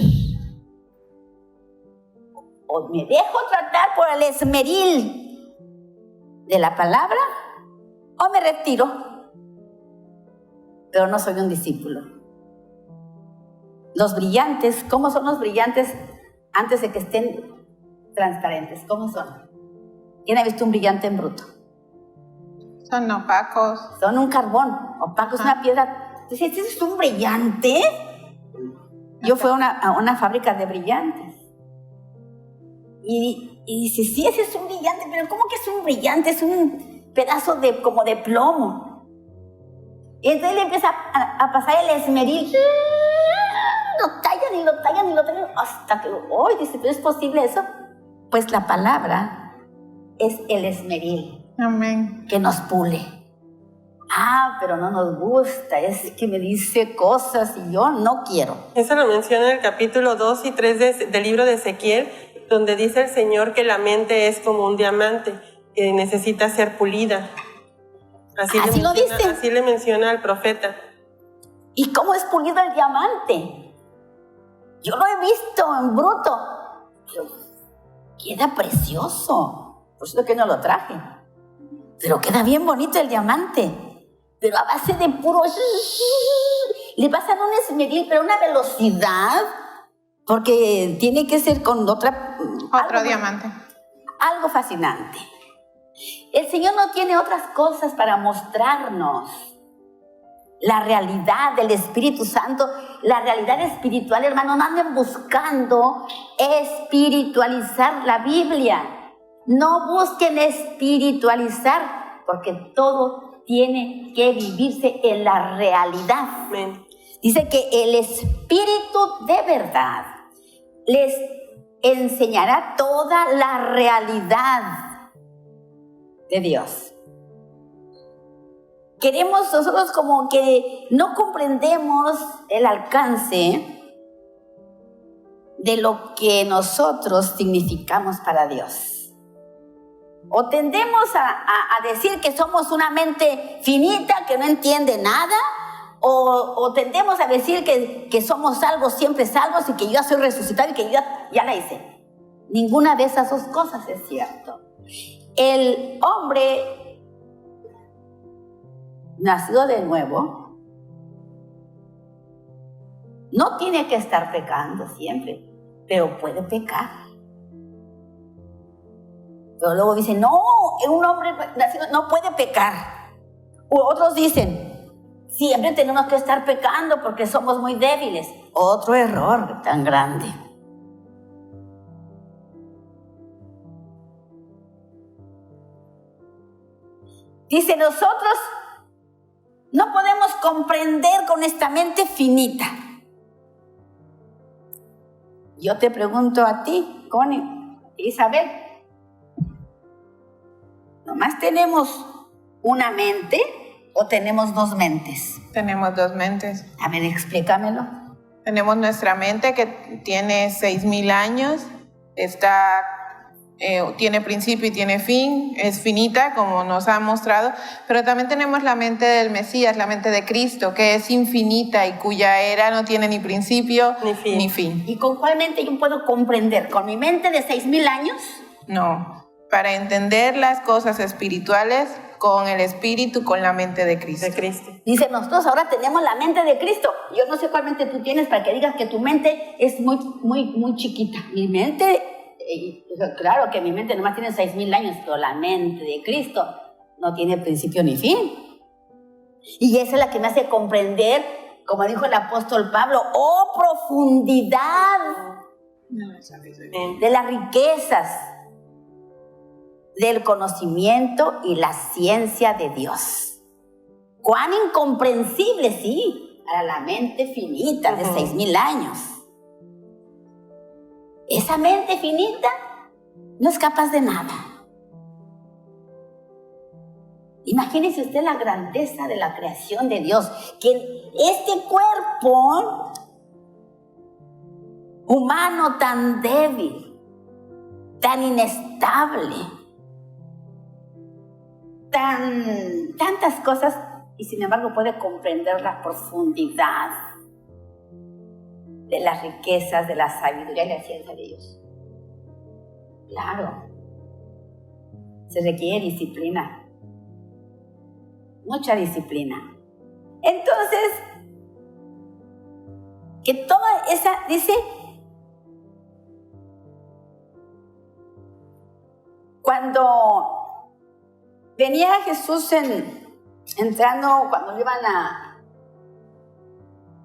[SPEAKER 1] O me dejo tratar por el esmeril de la palabra, o me retiro, pero no soy un discípulo. Los brillantes, ¿cómo son los brillantes antes de que estén transparentes? ¿Cómo son? ¿Quién ha visto un brillante en bruto?
[SPEAKER 6] Son opacos.
[SPEAKER 1] Son un carbón opaco, es una piedra. Dice, ¿este es un brillante? Yo fui a una fábrica de brillantes. Y dice, sí, ese es un brillante, pero ¿cómo que es un brillante? Es un pedazo como de plomo. Y entonces le empieza a pasar el esmeril. Lo tallan, hasta que, ¡ay! Dice, ¿pero es posible eso? Pues la palabra es el esmeril.
[SPEAKER 6] Amén.
[SPEAKER 1] Que nos pule. Pero no nos gusta, es que me dice cosas y yo no quiero.
[SPEAKER 4] Eso lo menciona en el capítulo 2 y 3 del libro de Ezequiel, donde dice el Señor que la mente es como un diamante, que necesita ser pulida. Así
[SPEAKER 1] lo dice.
[SPEAKER 4] Así le menciona al profeta.
[SPEAKER 1] ¿Y cómo es pulido el diamante? Yo lo he visto en bruto. Pero queda precioso. Por eso que no lo traje. Pero queda bien bonito el diamante. Pero a base de puro... Le pasan un esmeril, pero a una velocidad, porque tiene que ser con otro
[SPEAKER 6] diamante.
[SPEAKER 1] Algo fascinante. El Señor no tiene otras cosas para mostrarnos. La realidad del Espíritu Santo, la realidad espiritual, hermano, no anden buscando espiritualizar la Biblia. No busquen espiritualizar, porque todo tiene que vivirse en la realidad.
[SPEAKER 4] Amén.
[SPEAKER 1] Dice que el Espíritu de verdad les enseñará toda la realidad de Dios. Queremos nosotros como que no comprendemos el alcance de lo que nosotros significamos para Dios. O tendemos a decir que somos una mente finita que no entiende nada, o tendemos a decir que somos salvos, siempre salvos, y que yo ya soy resucitado y que yo ya la hice. Ninguna de esas dos cosas es cierto. El hombre nacido de nuevo no tiene que estar pecando siempre, pero puede pecar. Pero luego dicen, no, un hombre nacido no puede pecar. O otros dicen, siempre tenemos que estar pecando porque somos muy débiles. Otro error tan grande. Dice, nosotros no podemos comprender con esta mente finita. Yo te pregunto a ti, Connie, Isabel, ¿nomás tenemos una mente o tenemos dos mentes?
[SPEAKER 6] Tenemos dos mentes.
[SPEAKER 1] A ver, explícamelo.
[SPEAKER 6] Tenemos nuestra mente que tiene 6,000 años, tiene principio y tiene fin, es finita como nos ha mostrado, pero también tenemos la mente del Mesías, la mente de Cristo, que es infinita y cuya era no tiene ni principio ni fin.
[SPEAKER 1] ¿Y con cuál mente yo puedo comprender? ¿Con mi mente de 6,000 años?
[SPEAKER 6] No, para entender las cosas espirituales con el espíritu, con la mente de Cristo.
[SPEAKER 1] Dice, nosotros ahora tenemos la mente de Cristo. Yo no sé cuál mente tú tienes para que digas que tu mente es muy chiquita. Mi mente, claro que mi mente nomás tiene 6,000 años, pero la mente de Cristo no tiene principio ni fin. Y esa es la que me hace comprender, como dijo el apóstol Pablo, oh profundidad de las riquezas del conocimiento y la ciencia de Dios. Cuán incomprensible, sí, para la mente finita de 6,000 años. Esa mente finita no es capaz de nada. Imagínese usted la grandeza de la creación de Dios, que este cuerpo humano tan débil, tan inestable, tantas cosas, y sin embargo puede comprender la profundidad de las riquezas, de la sabiduría y la ciencia de Dios. Claro, se requiere disciplina, mucha disciplina. Entonces, que toda esa, dice, cuando venía Jesús entrando, cuando iban a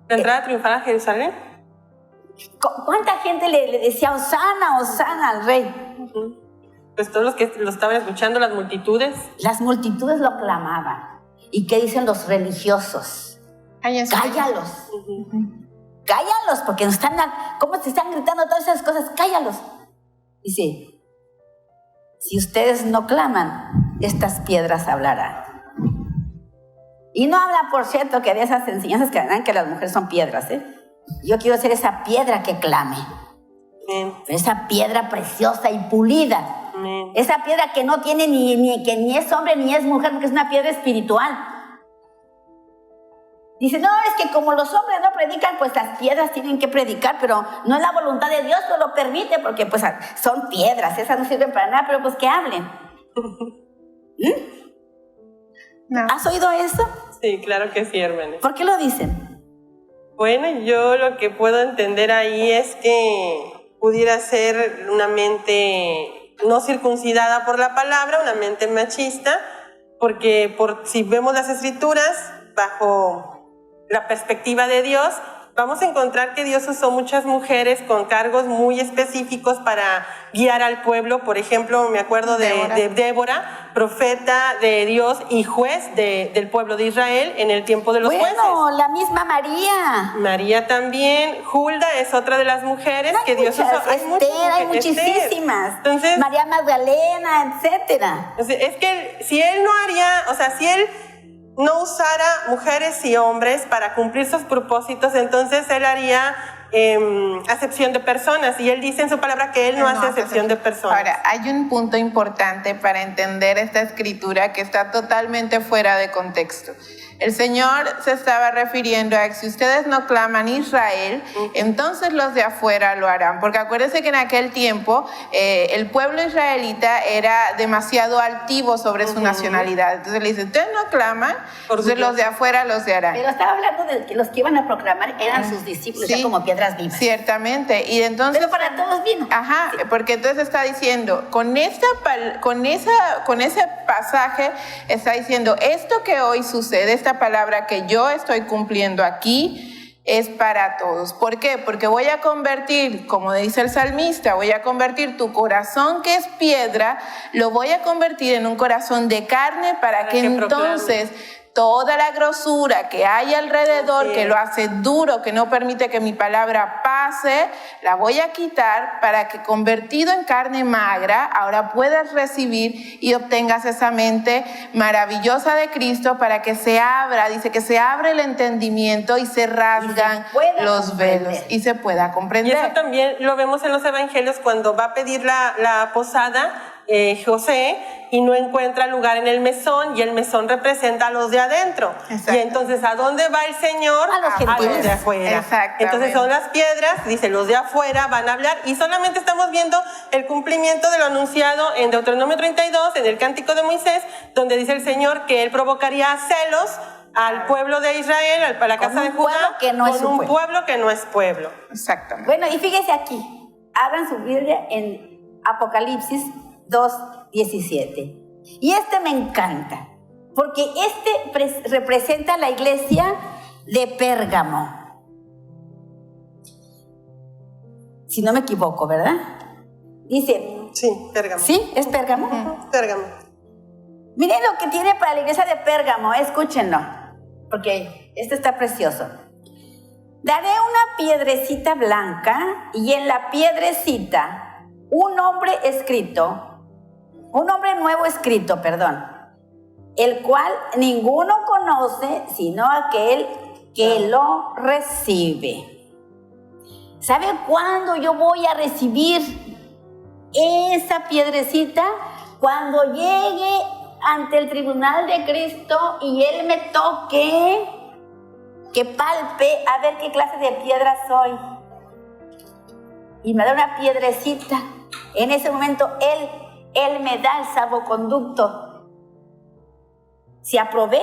[SPEAKER 4] entrar a triunfar a Jerusalén.
[SPEAKER 1] ¿Cuánta gente le decía Hosana, Hosana al rey?
[SPEAKER 4] Pues todos los que lo estaban escuchando, las multitudes.
[SPEAKER 1] Las multitudes lo clamaban. ¿Y qué dicen los religiosos? Cállalos. Cállalos, porque nos están, ¿cómo se están gritando todas esas cosas? Cállalos. Dice, si ustedes no claman, estas piedras hablarán. Y no habla, por cierto, que de esas enseñanzas que dan que las mujeres son piedras, Yo quiero ser esa piedra que clame. Esa piedra preciosa y pulida. Esa piedra que no tiene que ni es hombre ni es mujer, porque es una piedra espiritual. Dice, no, es que como los hombres no predican, pues las piedras tienen que predicar, pero no es la voluntad de Dios, no lo permite, porque pues son piedras, esas no sirven para nada, pero pues que hablen.
[SPEAKER 6] No.
[SPEAKER 1] ¿Has oído eso?
[SPEAKER 4] Sí, claro que sí, hermana.
[SPEAKER 1] ¿Por qué lo dicen?
[SPEAKER 4] Bueno, yo lo que puedo entender ahí es que pudiera ser una mente no circuncidada por la palabra, una mente machista, porque si vemos las escrituras bajo la perspectiva de Dios, vamos a encontrar que Dios usó muchas mujeres con cargos muy específicos para guiar al pueblo. Por ejemplo, me acuerdo de Débora, profeta de Dios y juez del pueblo de Israel en el tiempo de los jueces.
[SPEAKER 1] Bueno, la misma María.
[SPEAKER 4] María también. Hulda es otra de las mujeres que Dios usó.
[SPEAKER 1] Hay muchísimas.
[SPEAKER 4] Entonces,
[SPEAKER 1] María Magdalena, etcétera.
[SPEAKER 4] Es que si él no haría, o sea, si él no usara mujeres y hombres para cumplir sus propósitos, entonces él haría acepción de personas, y él dice en su palabra que él no hace acepción de personas.
[SPEAKER 6] Ahora, hay un punto importante para entender esta escritura que está totalmente fuera de contexto. El Señor se estaba refiriendo a que si ustedes no claman Israel, entonces los de afuera lo harán. Porque acuérdense que en aquel tiempo el pueblo israelita era demasiado altivo sobre su nacionalidad. Entonces le dice, ustedes no claman, entonces los de afuera los harán.
[SPEAKER 1] Pero estaba hablando de que los que iban a proclamar eran sus discípulos,
[SPEAKER 6] Sí,
[SPEAKER 1] ya como piedras vivas.
[SPEAKER 6] Ciertamente. Y entonces,
[SPEAKER 1] Pero para todos vino.
[SPEAKER 6] Ajá, porque entonces está diciendo, con ese pasaje está diciendo, esto que hoy sucede, esta palabra que yo estoy cumpliendo aquí, es para todos. ¿Por qué? Porque voy a convertir, como dice el salmista, voy a convertir tu corazón que es piedra, lo voy a convertir en un corazón de carne para que entonces toda la grosura que hay alrededor, que lo hace duro, que no permite que mi palabra pase, la voy a quitar para que convertido en carne magra, ahora puedas recibir y obtengas esa mente maravillosa de Cristo para que se abra, dice que se abre el entendimiento y se rasgan los velos y se pueda comprender.
[SPEAKER 4] Y eso también lo vemos en los evangelios cuando va a pedir la posada José y no encuentra lugar en el mesón, y el mesón representa a los de adentro. Y entonces, ¿a dónde va el Señor?
[SPEAKER 1] A los gentiles.
[SPEAKER 4] de afuera. Entonces son las piedras, dice, los de afuera van a hablar, y solamente estamos viendo el cumplimiento de lo anunciado en Deuteronomio 32, en el Cántico de Moisés, donde dice el Señor que él provocaría celos al pueblo de Israel, a la casa de Judá, con un pueblo que no es pueblo.
[SPEAKER 6] Exactamente.
[SPEAKER 1] Bueno, y fíjense aquí, abran su Biblia en Apocalipsis 2:17. Y este me encanta, porque este representa la iglesia de Pérgamo. Si no me equivoco, ¿verdad? Dice.
[SPEAKER 4] Sí, Pérgamo.
[SPEAKER 1] ¿Sí? ¿Es Pérgamo?
[SPEAKER 4] Pérgamo.
[SPEAKER 1] Miren lo que tiene para la iglesia de Pérgamo, escúchenlo, porque esto está precioso. Daré una piedrecita blanca, y en la piedrecita un nombre nuevo escrito, el cual ninguno conoce sino aquel que lo recibe. ¿Sabe cuándo yo voy a recibir esa piedrecita? Cuando llegue ante el tribunal de Cristo y Él me toque, que palpe a ver qué clase de piedra soy. Y me da una piedrecita. En ese momento Él me da el salvoconducto. Si aprobé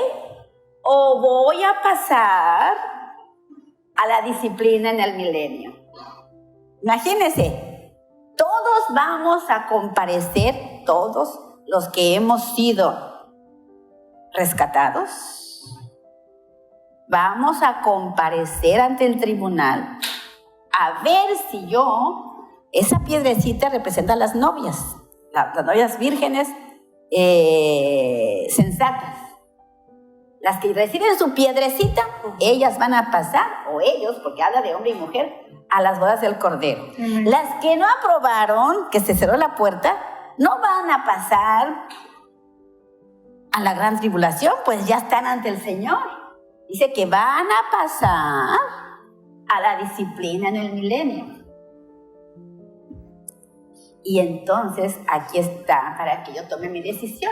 [SPEAKER 1] o voy a pasar a la disciplina en el milenio. Imagínense, todos vamos a comparecer, todos los que hemos sido rescatados, vamos a comparecer ante el tribunal a ver si esa piedrecita representa a las novias, las novias vírgenes sensatas. Las que reciben su piedrecita, ellas van a pasar, o ellos, porque habla de hombre y mujer, a las bodas del Cordero. Las que no aprobaron, que se cerró la puerta, no van a pasar a la gran tribulación, pues ya están ante el Señor. Dice que van a pasar a la disciplina en el milenio. Y entonces aquí está para que yo tome mi decisión.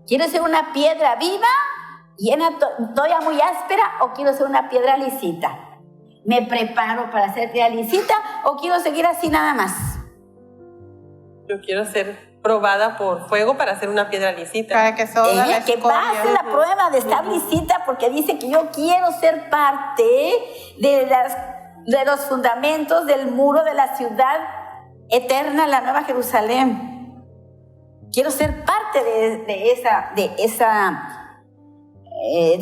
[SPEAKER 1] ¿Quiero ser una piedra viva, llena, todavía muy áspera, o quiero ser una piedra lisita? ¿Me preparo para ser piedra lisita o quiero seguir así nada más?
[SPEAKER 4] Yo quiero ser probada por fuego para ser una piedra lisita.
[SPEAKER 6] Para que
[SPEAKER 1] que pase la prueba de estar lisita, porque dice que yo quiero ser parte de los fundamentos del muro de la ciudad eterna, la Nueva Jerusalén. Quiero ser parte de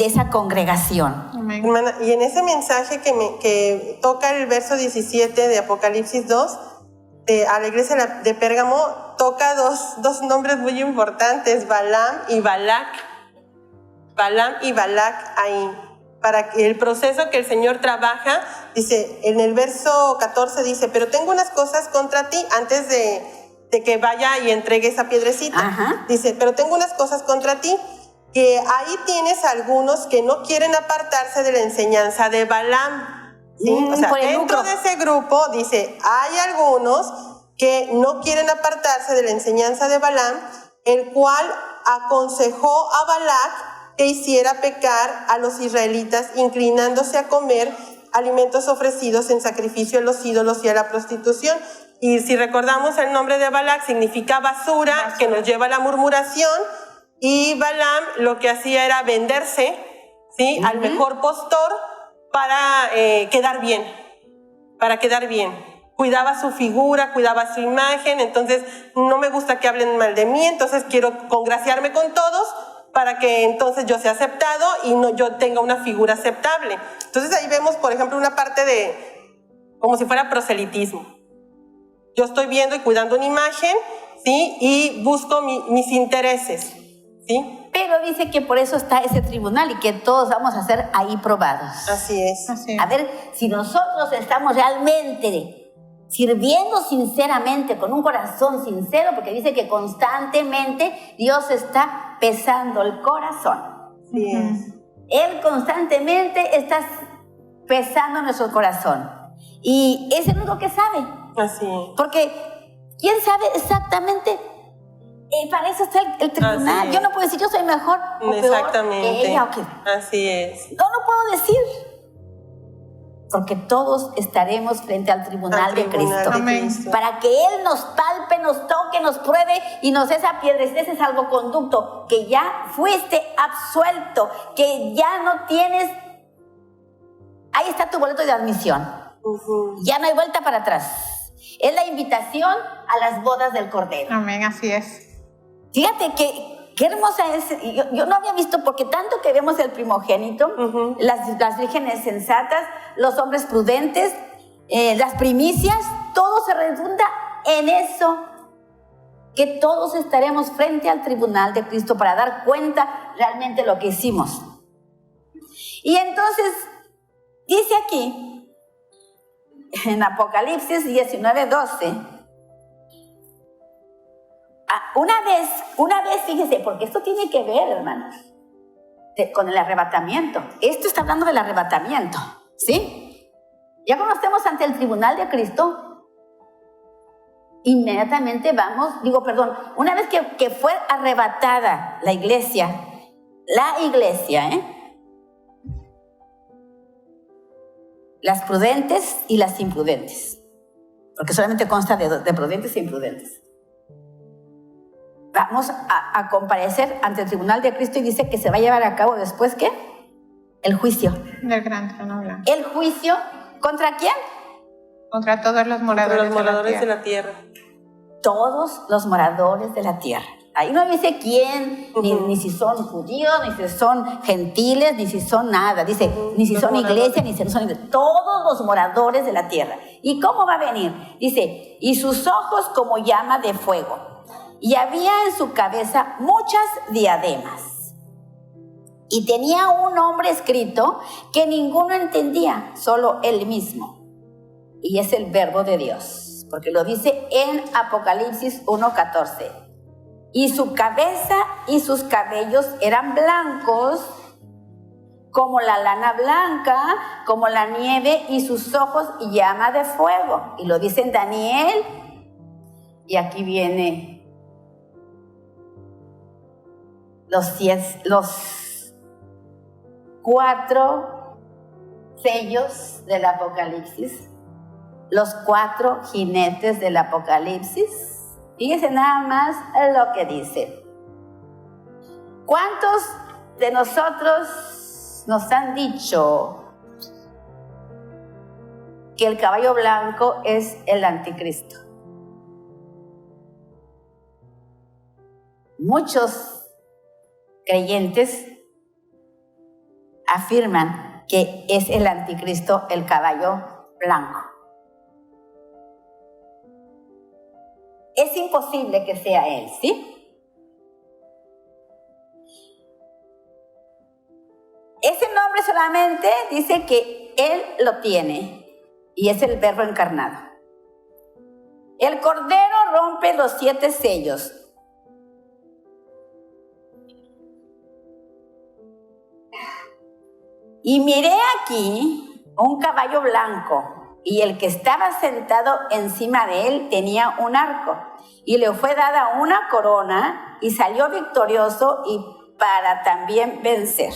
[SPEAKER 1] esa congregación.
[SPEAKER 6] Amén.
[SPEAKER 4] Hermana, y en ese mensaje que toca el verso 17 de Apocalipsis 2, a la iglesia de Pérgamo, toca dos nombres muy importantes, Balaam y Balac. Balaam y Balac ahí. Para el proceso que el Señor trabaja, dice, en el verso 14 dice, pero tengo unas cosas contra ti, antes de que vaya y entregue esa piedrecita.
[SPEAKER 1] Ajá.
[SPEAKER 4] Dice, pero tengo unas cosas contra ti, que ahí tienes algunos que no quieren apartarse de la enseñanza de Balaam. ¿Sí? O sea, dentro de ese grupo, dice, hay algunos que no quieren apartarse de la enseñanza de Balaam, el cual aconsejó a Balac que hiciera pecar a los israelitas, inclinándose a comer alimentos ofrecidos en sacrificio a los ídolos y a la prostitución. Y si recordamos, el nombre de Balac significa basura, que nos lleva a la murmuración, y Balaam lo que hacía era venderse, ¿sí? Al mejor postor para quedar bien, Cuidaba su figura, cuidaba su imagen, entonces no me gusta que hablen mal de mí, entonces quiero congraciarme con todos para que entonces yo sea aceptado y yo tenga una figura aceptable. Entonces ahí vemos, por ejemplo, una parte de como si fuera proselitismo. Yo estoy viendo y cuidando una imagen, ¿sí? Y busco mis intereses, ¿sí?
[SPEAKER 1] Pero dice que por eso está ese tribunal y que todos vamos a ser ahí probados.
[SPEAKER 4] Así es.
[SPEAKER 6] Así es.
[SPEAKER 1] A ver si nosotros estamos realmente sirviendo sinceramente, con un corazón sincero, porque dice que constantemente Dios está pesando el corazón.
[SPEAKER 4] Así es.
[SPEAKER 1] Él constantemente está pesando nuestro corazón. Y es el único que sabe.
[SPEAKER 4] Así es.
[SPEAKER 1] Porque ¿quién sabe exactamente? Para eso está el tribunal. Yo no puedo decir yo soy mejor o
[SPEAKER 4] Exactamente.
[SPEAKER 1] peor que ella o que...
[SPEAKER 4] Así es.
[SPEAKER 1] No lo puedo decir. Porque todos estaremos frente al tribunal de Cristo.
[SPEAKER 6] Amén.
[SPEAKER 1] Para que Él nos palpe, nos toque, nos pruebe y nos dé esa piedrecita, ese salvoconducto, que ya fuiste absuelto, que ya no tienes... Ahí está tu boleto de admisión. Ya no hay vuelta para atrás. Es la invitación a las bodas del Cordero.
[SPEAKER 6] Amén, así es.
[SPEAKER 1] Fíjate qué hermosa es. Yo no había visto, porque tanto que vemos el primogénito, las vírgenes sensatas, los hombres prudentes, las primicias, todo se redunda en eso, que todos estaremos frente al tribunal de Cristo para dar cuenta realmente de lo que hicimos. Y entonces, dice aquí, en Apocalipsis 19:12, una vez, fíjese, porque esto tiene que ver, hermanos, con el arrebatamiento. Esto está hablando del arrebatamiento, ¿sí? Ya cuando estemos ante el tribunal de Cristo, inmediatamente una vez que fue arrebatada la iglesia, las prudentes y las imprudentes, porque solamente consta de prudentes e imprudentes. Vamos a comparecer ante el tribunal de Cristo y dice que se va a llevar a cabo después, ¿qué? El juicio.
[SPEAKER 6] Del gran trono blanco.
[SPEAKER 1] ¿El juicio contra quién?
[SPEAKER 6] Contra todos los moradores,
[SPEAKER 4] de la tierra.
[SPEAKER 1] Todos los moradores de la tierra. Ahí no dice quién, ni si son judíos, ni si son gentiles, ni si son nada. Dice, ni si son iglesia, ni si no son iglesia. Todos los moradores de la tierra. ¿Y cómo va a venir? Dice, y sus ojos como llama de fuego. Y había en su cabeza muchas diademas. Y tenía un nombre escrito que ninguno entendía, solo él mismo. Y es el Verbo de Dios, porque lo dice en Apocalipsis 1:14. Y su cabeza y sus cabellos eran blancos, como la lana blanca, como la nieve, y sus ojos llama de fuego. Y lo dice en Daniel. Y aquí viene los 4 sellos del Apocalipsis, los 4 jinetes del Apocalipsis. Fíjense nada más lo que dice. ¿Cuántos de nosotros nos han dicho que el caballo blanco es el anticristo? Muchos creyentes afirman que es el anticristo, el caballo blanco. Es imposible que sea él, ¿sí? Ese nombre solamente dice que él lo tiene y es el Verbo encarnado. El Cordero rompe los 7 sellos. Y miré aquí un caballo blanco, y el que estaba sentado encima de él tenía un arco, y le fue dada una corona, y salió victorioso y para también vencer.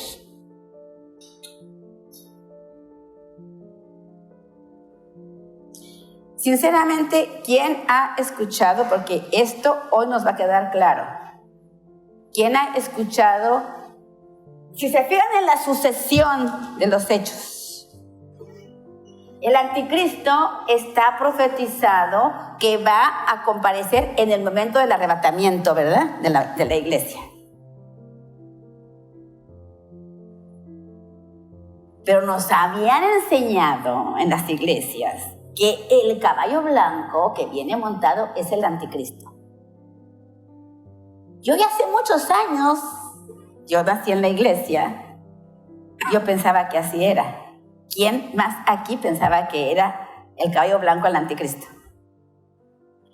[SPEAKER 1] Sinceramente, ¿quién ha escuchado? Porque esto hoy nos va a quedar claro. ¿Quién ha escuchado? Si se fijan en la sucesión de los hechos, el anticristo está profetizado que va a comparecer en el momento del arrebatamiento, ¿verdad? De la iglesia. Pero nos habían enseñado en las iglesias que el caballo blanco que viene montado es el anticristo. Yo ya hace muchos años, yo nací en la iglesia, yo pensaba que así era. ¿Quién más aquí pensaba que era el caballo blanco el anticristo?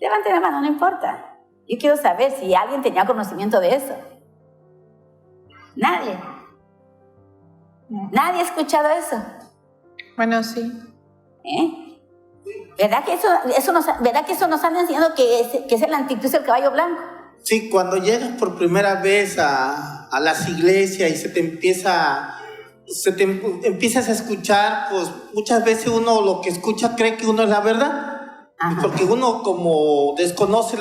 [SPEAKER 1] Levanten la mano, no importa. Yo quiero saber si alguien tenía conocimiento de eso. Nadie. Nadie ha escuchado eso.
[SPEAKER 6] Bueno, sí.
[SPEAKER 1] ¿Verdad que eso nos han enseñado que es el anticristo el caballo blanco?
[SPEAKER 5] Sí, cuando llegas por primera vez a las iglesias y empiezas a escuchar, pues muchas veces uno lo que escucha cree que uno es la verdad.
[SPEAKER 1] Ajá.
[SPEAKER 5] Porque uno como desconoce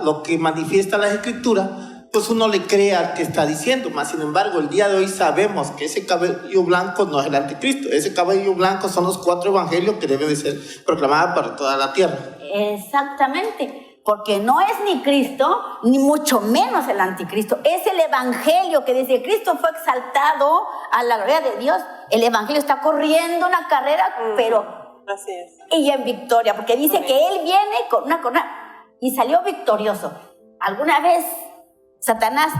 [SPEAKER 5] lo que manifiesta la escritura, pues uno le cree al que está diciendo. Más sin embargo, el día de hoy sabemos que ese cabello blanco no es el anticristo. Ese cabello blanco son los 4 evangelios que deben de ser proclamados para toda la tierra.
[SPEAKER 1] Exactamente. Porque no es ni Cristo, ni mucho menos el anticristo. Es el evangelio que dice, Cristo fue exaltado a la gloria de Dios. El evangelio está corriendo una carrera, pero
[SPEAKER 4] así es.
[SPEAKER 1] Y en victoria, porque dice que él viene con una corona y salió victorioso. ¿Alguna vez Satanás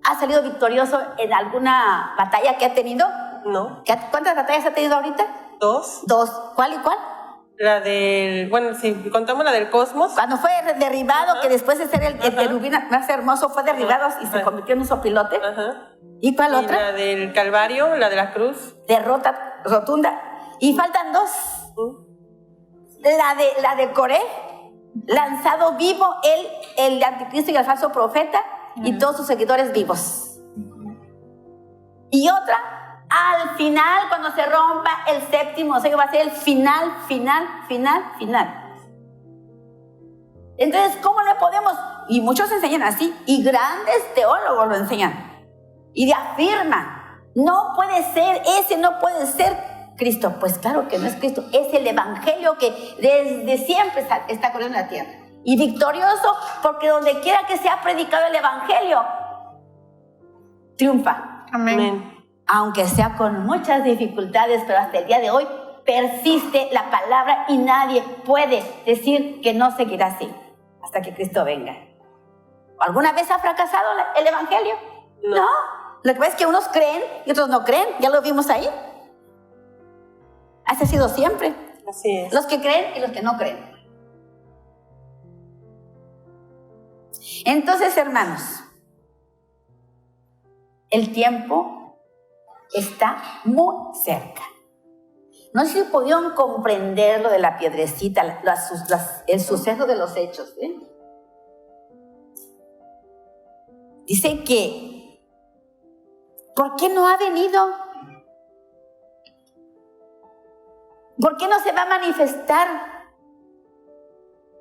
[SPEAKER 1] ha salido victorioso en alguna batalla que ha tenido?
[SPEAKER 4] No.
[SPEAKER 1] ¿Cuántas batallas ha tenido ahorita?
[SPEAKER 4] 2.
[SPEAKER 1] 2. ¿Cuál y cuál?
[SPEAKER 4] La del, bueno, si contamos la del cosmos.
[SPEAKER 1] Cuando fue derribado,
[SPEAKER 4] Ajá.
[SPEAKER 1] que después de ser el querubín más hermoso, fue derribado y se
[SPEAKER 4] Ajá.
[SPEAKER 1] convirtió en un sopilote.
[SPEAKER 4] Ajá.
[SPEAKER 1] ¿Y cuál
[SPEAKER 4] Y
[SPEAKER 1] otra?
[SPEAKER 4] la del Calvario, la de la cruz.
[SPEAKER 1] Derrota rotunda. Y faltan 2. La de Coré, lanzado vivo, el anticristo y el falso profeta, y todos sus seguidores vivos. Y otra, al final, cuando se rompa el 7º sello, va a ser el final. Entonces, ¿cómo le podemos? Y muchos enseñan así, y grandes teólogos lo enseñan, y afirman, no puede ser, ese no puede ser Cristo. Pues claro que no es Cristo, es el evangelio que desde siempre está corriendo en la tierra. Y victorioso, porque donde quiera que sea predicado el evangelio, triunfa.
[SPEAKER 6] Amén.
[SPEAKER 1] Aunque sea con muchas dificultades, pero hasta el día de hoy persiste la palabra y nadie puede decir que no seguirá así hasta que Cristo venga. ¿Alguna vez ha fracasado el evangelio? No. Lo que pasa es que unos creen y otros no creen, ya lo vimos ahí. Así ha sido siempre.
[SPEAKER 4] Así es.
[SPEAKER 1] Los que creen y los que no creen. Entonces, hermanos, el tiempo está muy cerca. No sé si pudieron comprender lo de la piedrecita, el suceso de los hechos. Dice que, ¿por qué no ha venido? ¿Por qué no se va a manifestar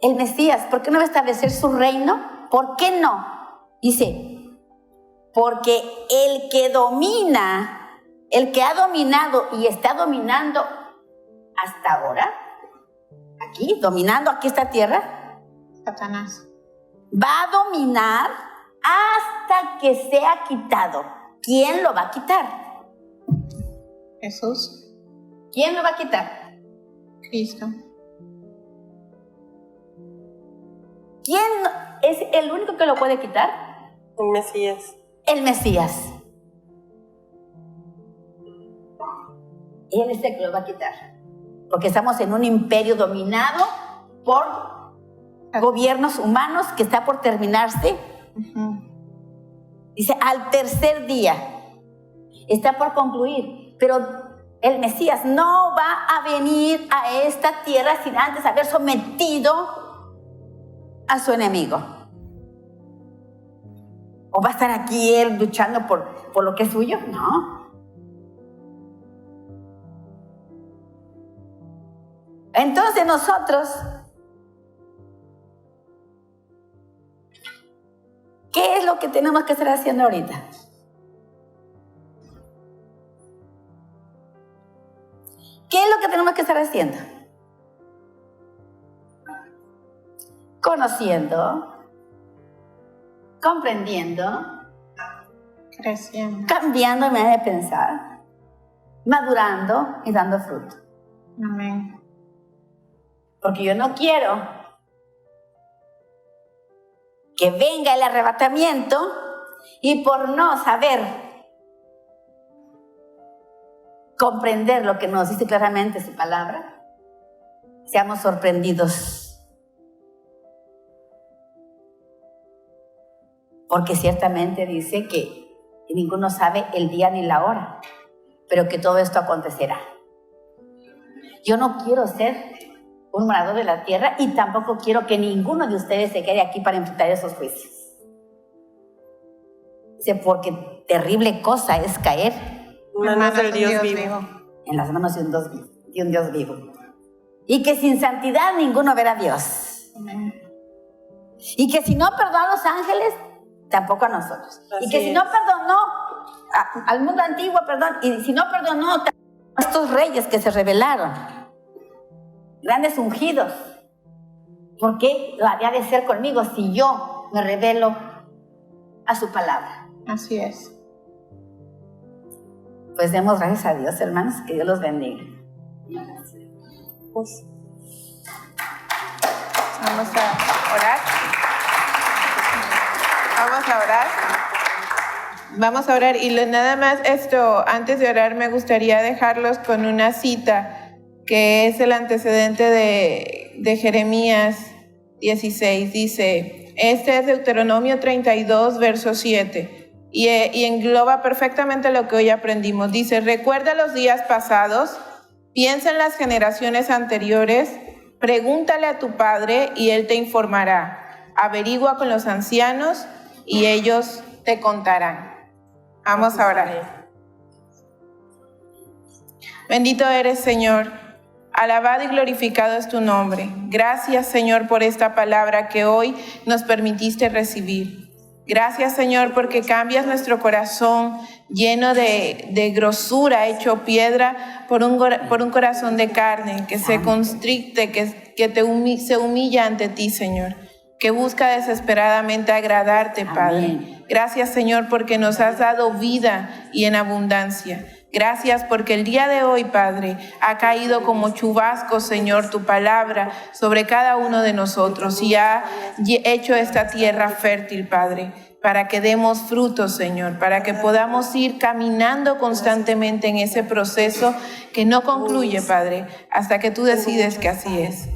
[SPEAKER 1] el Mesías? ¿Por qué no va a establecer su reino? ¿Por qué no? Dice, porque el que domina, el que ha dominado y está dominando hasta ahora, aquí, dominando aquí esta tierra,
[SPEAKER 6] Satanás.
[SPEAKER 1] va a dominar hasta que sea quitado. ¿Quién lo va a quitar?
[SPEAKER 6] Jesús,
[SPEAKER 1] ¿Quién lo va a quitar?
[SPEAKER 6] Cristo.
[SPEAKER 1] ¿Quién es el único que lo puede quitar?
[SPEAKER 4] El Mesías.
[SPEAKER 1] El Mesías. Él es el que lo va a quitar. Porque estamos en un imperio dominado por gobiernos humanos que está por terminarse. Dice, al tercer día. Está por concluir. Pero el Mesías no va a venir a esta tierra sin antes haber sometido a su enemigo. ¿O va a estar aquí él luchando por lo que es suyo? No. Entonces nosotros, ¿qué es lo que tenemos que estar haciendo ahorita? ¿Qué es lo que tenemos que estar haciendo? Conociendo, comprendiendo,
[SPEAKER 6] Creciendo.
[SPEAKER 1] cambiando mi manera de pensar, madurando y dando fruto.
[SPEAKER 6] Amén.
[SPEAKER 1] Porque yo no quiero que venga el arrebatamiento y por no saber comprender lo que nos dice claramente su palabra, seamos sorprendidos. Porque ciertamente dice que ninguno sabe el día ni la hora, pero que todo esto acontecerá. Yo no quiero ser un morador de la tierra y tampoco quiero que ninguno de ustedes se quede aquí para enfrentar esos juicios. Dice, porque terrible cosa es caer
[SPEAKER 4] Manos del Dios vivo.
[SPEAKER 1] en las manos de un Dios vivo. Y que sin santidad ninguno verá a Dios.
[SPEAKER 6] Amén.
[SPEAKER 1] Y que si no perdonó a los ángeles, tampoco a nosotros.
[SPEAKER 4] Así
[SPEAKER 1] y que si
[SPEAKER 4] es.
[SPEAKER 1] no perdonó al mundo antiguo, perdón, y si no perdonó a estos reyes que se rebelaron, grandes ungidos, ¿por qué lo había de ser conmigo si yo me rebelo a su palabra?
[SPEAKER 6] Así es.
[SPEAKER 1] Pues demos gracias a Dios, hermanos, que Dios los bendiga.
[SPEAKER 4] Pues,
[SPEAKER 6] Vamos a orar. Vamos a orar. Vamos a orar. Y nada más esto, antes de orar me gustaría dejarlos con una cita que es el antecedente de Jeremías 16. Dice, este es Deuteronomio 32, verso 7. Y engloba perfectamente lo que hoy aprendimos. Dice, recuerda los días pasados, piensa en las generaciones anteriores, pregúntale a tu padre y él te informará. Averigua con los ancianos y ellos te contarán. Vamos a orar. Bendito eres, Señor. Alabado y glorificado es tu nombre. Gracias, Señor, por esta palabra que hoy nos permitiste recibir. Gracias, Señor, porque cambias nuestro corazón lleno de grosura, hecho piedra, por un corazón de carne que se constricte, que se humilla ante ti, Señor, que busca desesperadamente agradarte, Padre.
[SPEAKER 1] Amén.
[SPEAKER 6] Gracias, Señor, porque nos has dado vida y en abundancia. Gracias porque el día de hoy, Padre, ha caído como chubasco, Señor, tu palabra sobre cada uno de nosotros y ha hecho esta tierra fértil, Padre, para que demos frutos, Señor, para que podamos ir caminando constantemente en ese proceso que no concluye, Padre, hasta que tú decides que así es.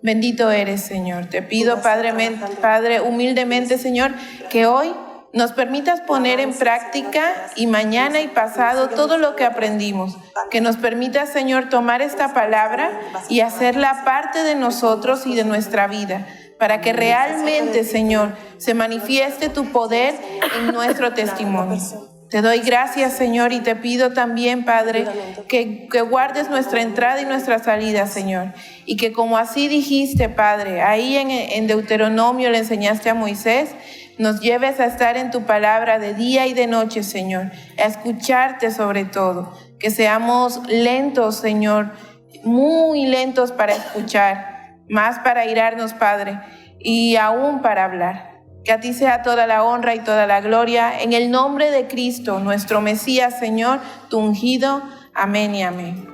[SPEAKER 6] Bendito eres, Señor. Te pido, Padre, humildemente, Señor, que hoy nos permitas poner en práctica y mañana y pasado todo lo que aprendimos. Que nos permitas, Señor, tomar esta palabra y hacerla parte de nosotros y de nuestra vida, para que realmente, Señor, se manifieste tu poder en nuestro testimonio. Te doy gracias, Señor, y te pido también, Padre, que guardes nuestra entrada y nuestra salida, Señor. Y que como así dijiste, Padre, ahí en Deuteronomio le enseñaste a Moisés, nos lleves a estar en tu palabra de día y de noche, Señor, a escucharte sobre todo. Que seamos lentos, Señor, muy lentos para escuchar, más para airarnos, Padre, y aún para hablar. Que a ti sea toda la honra y toda la gloria, en el nombre de Cristo, nuestro Mesías, Señor, tu ungido. Amén y amén.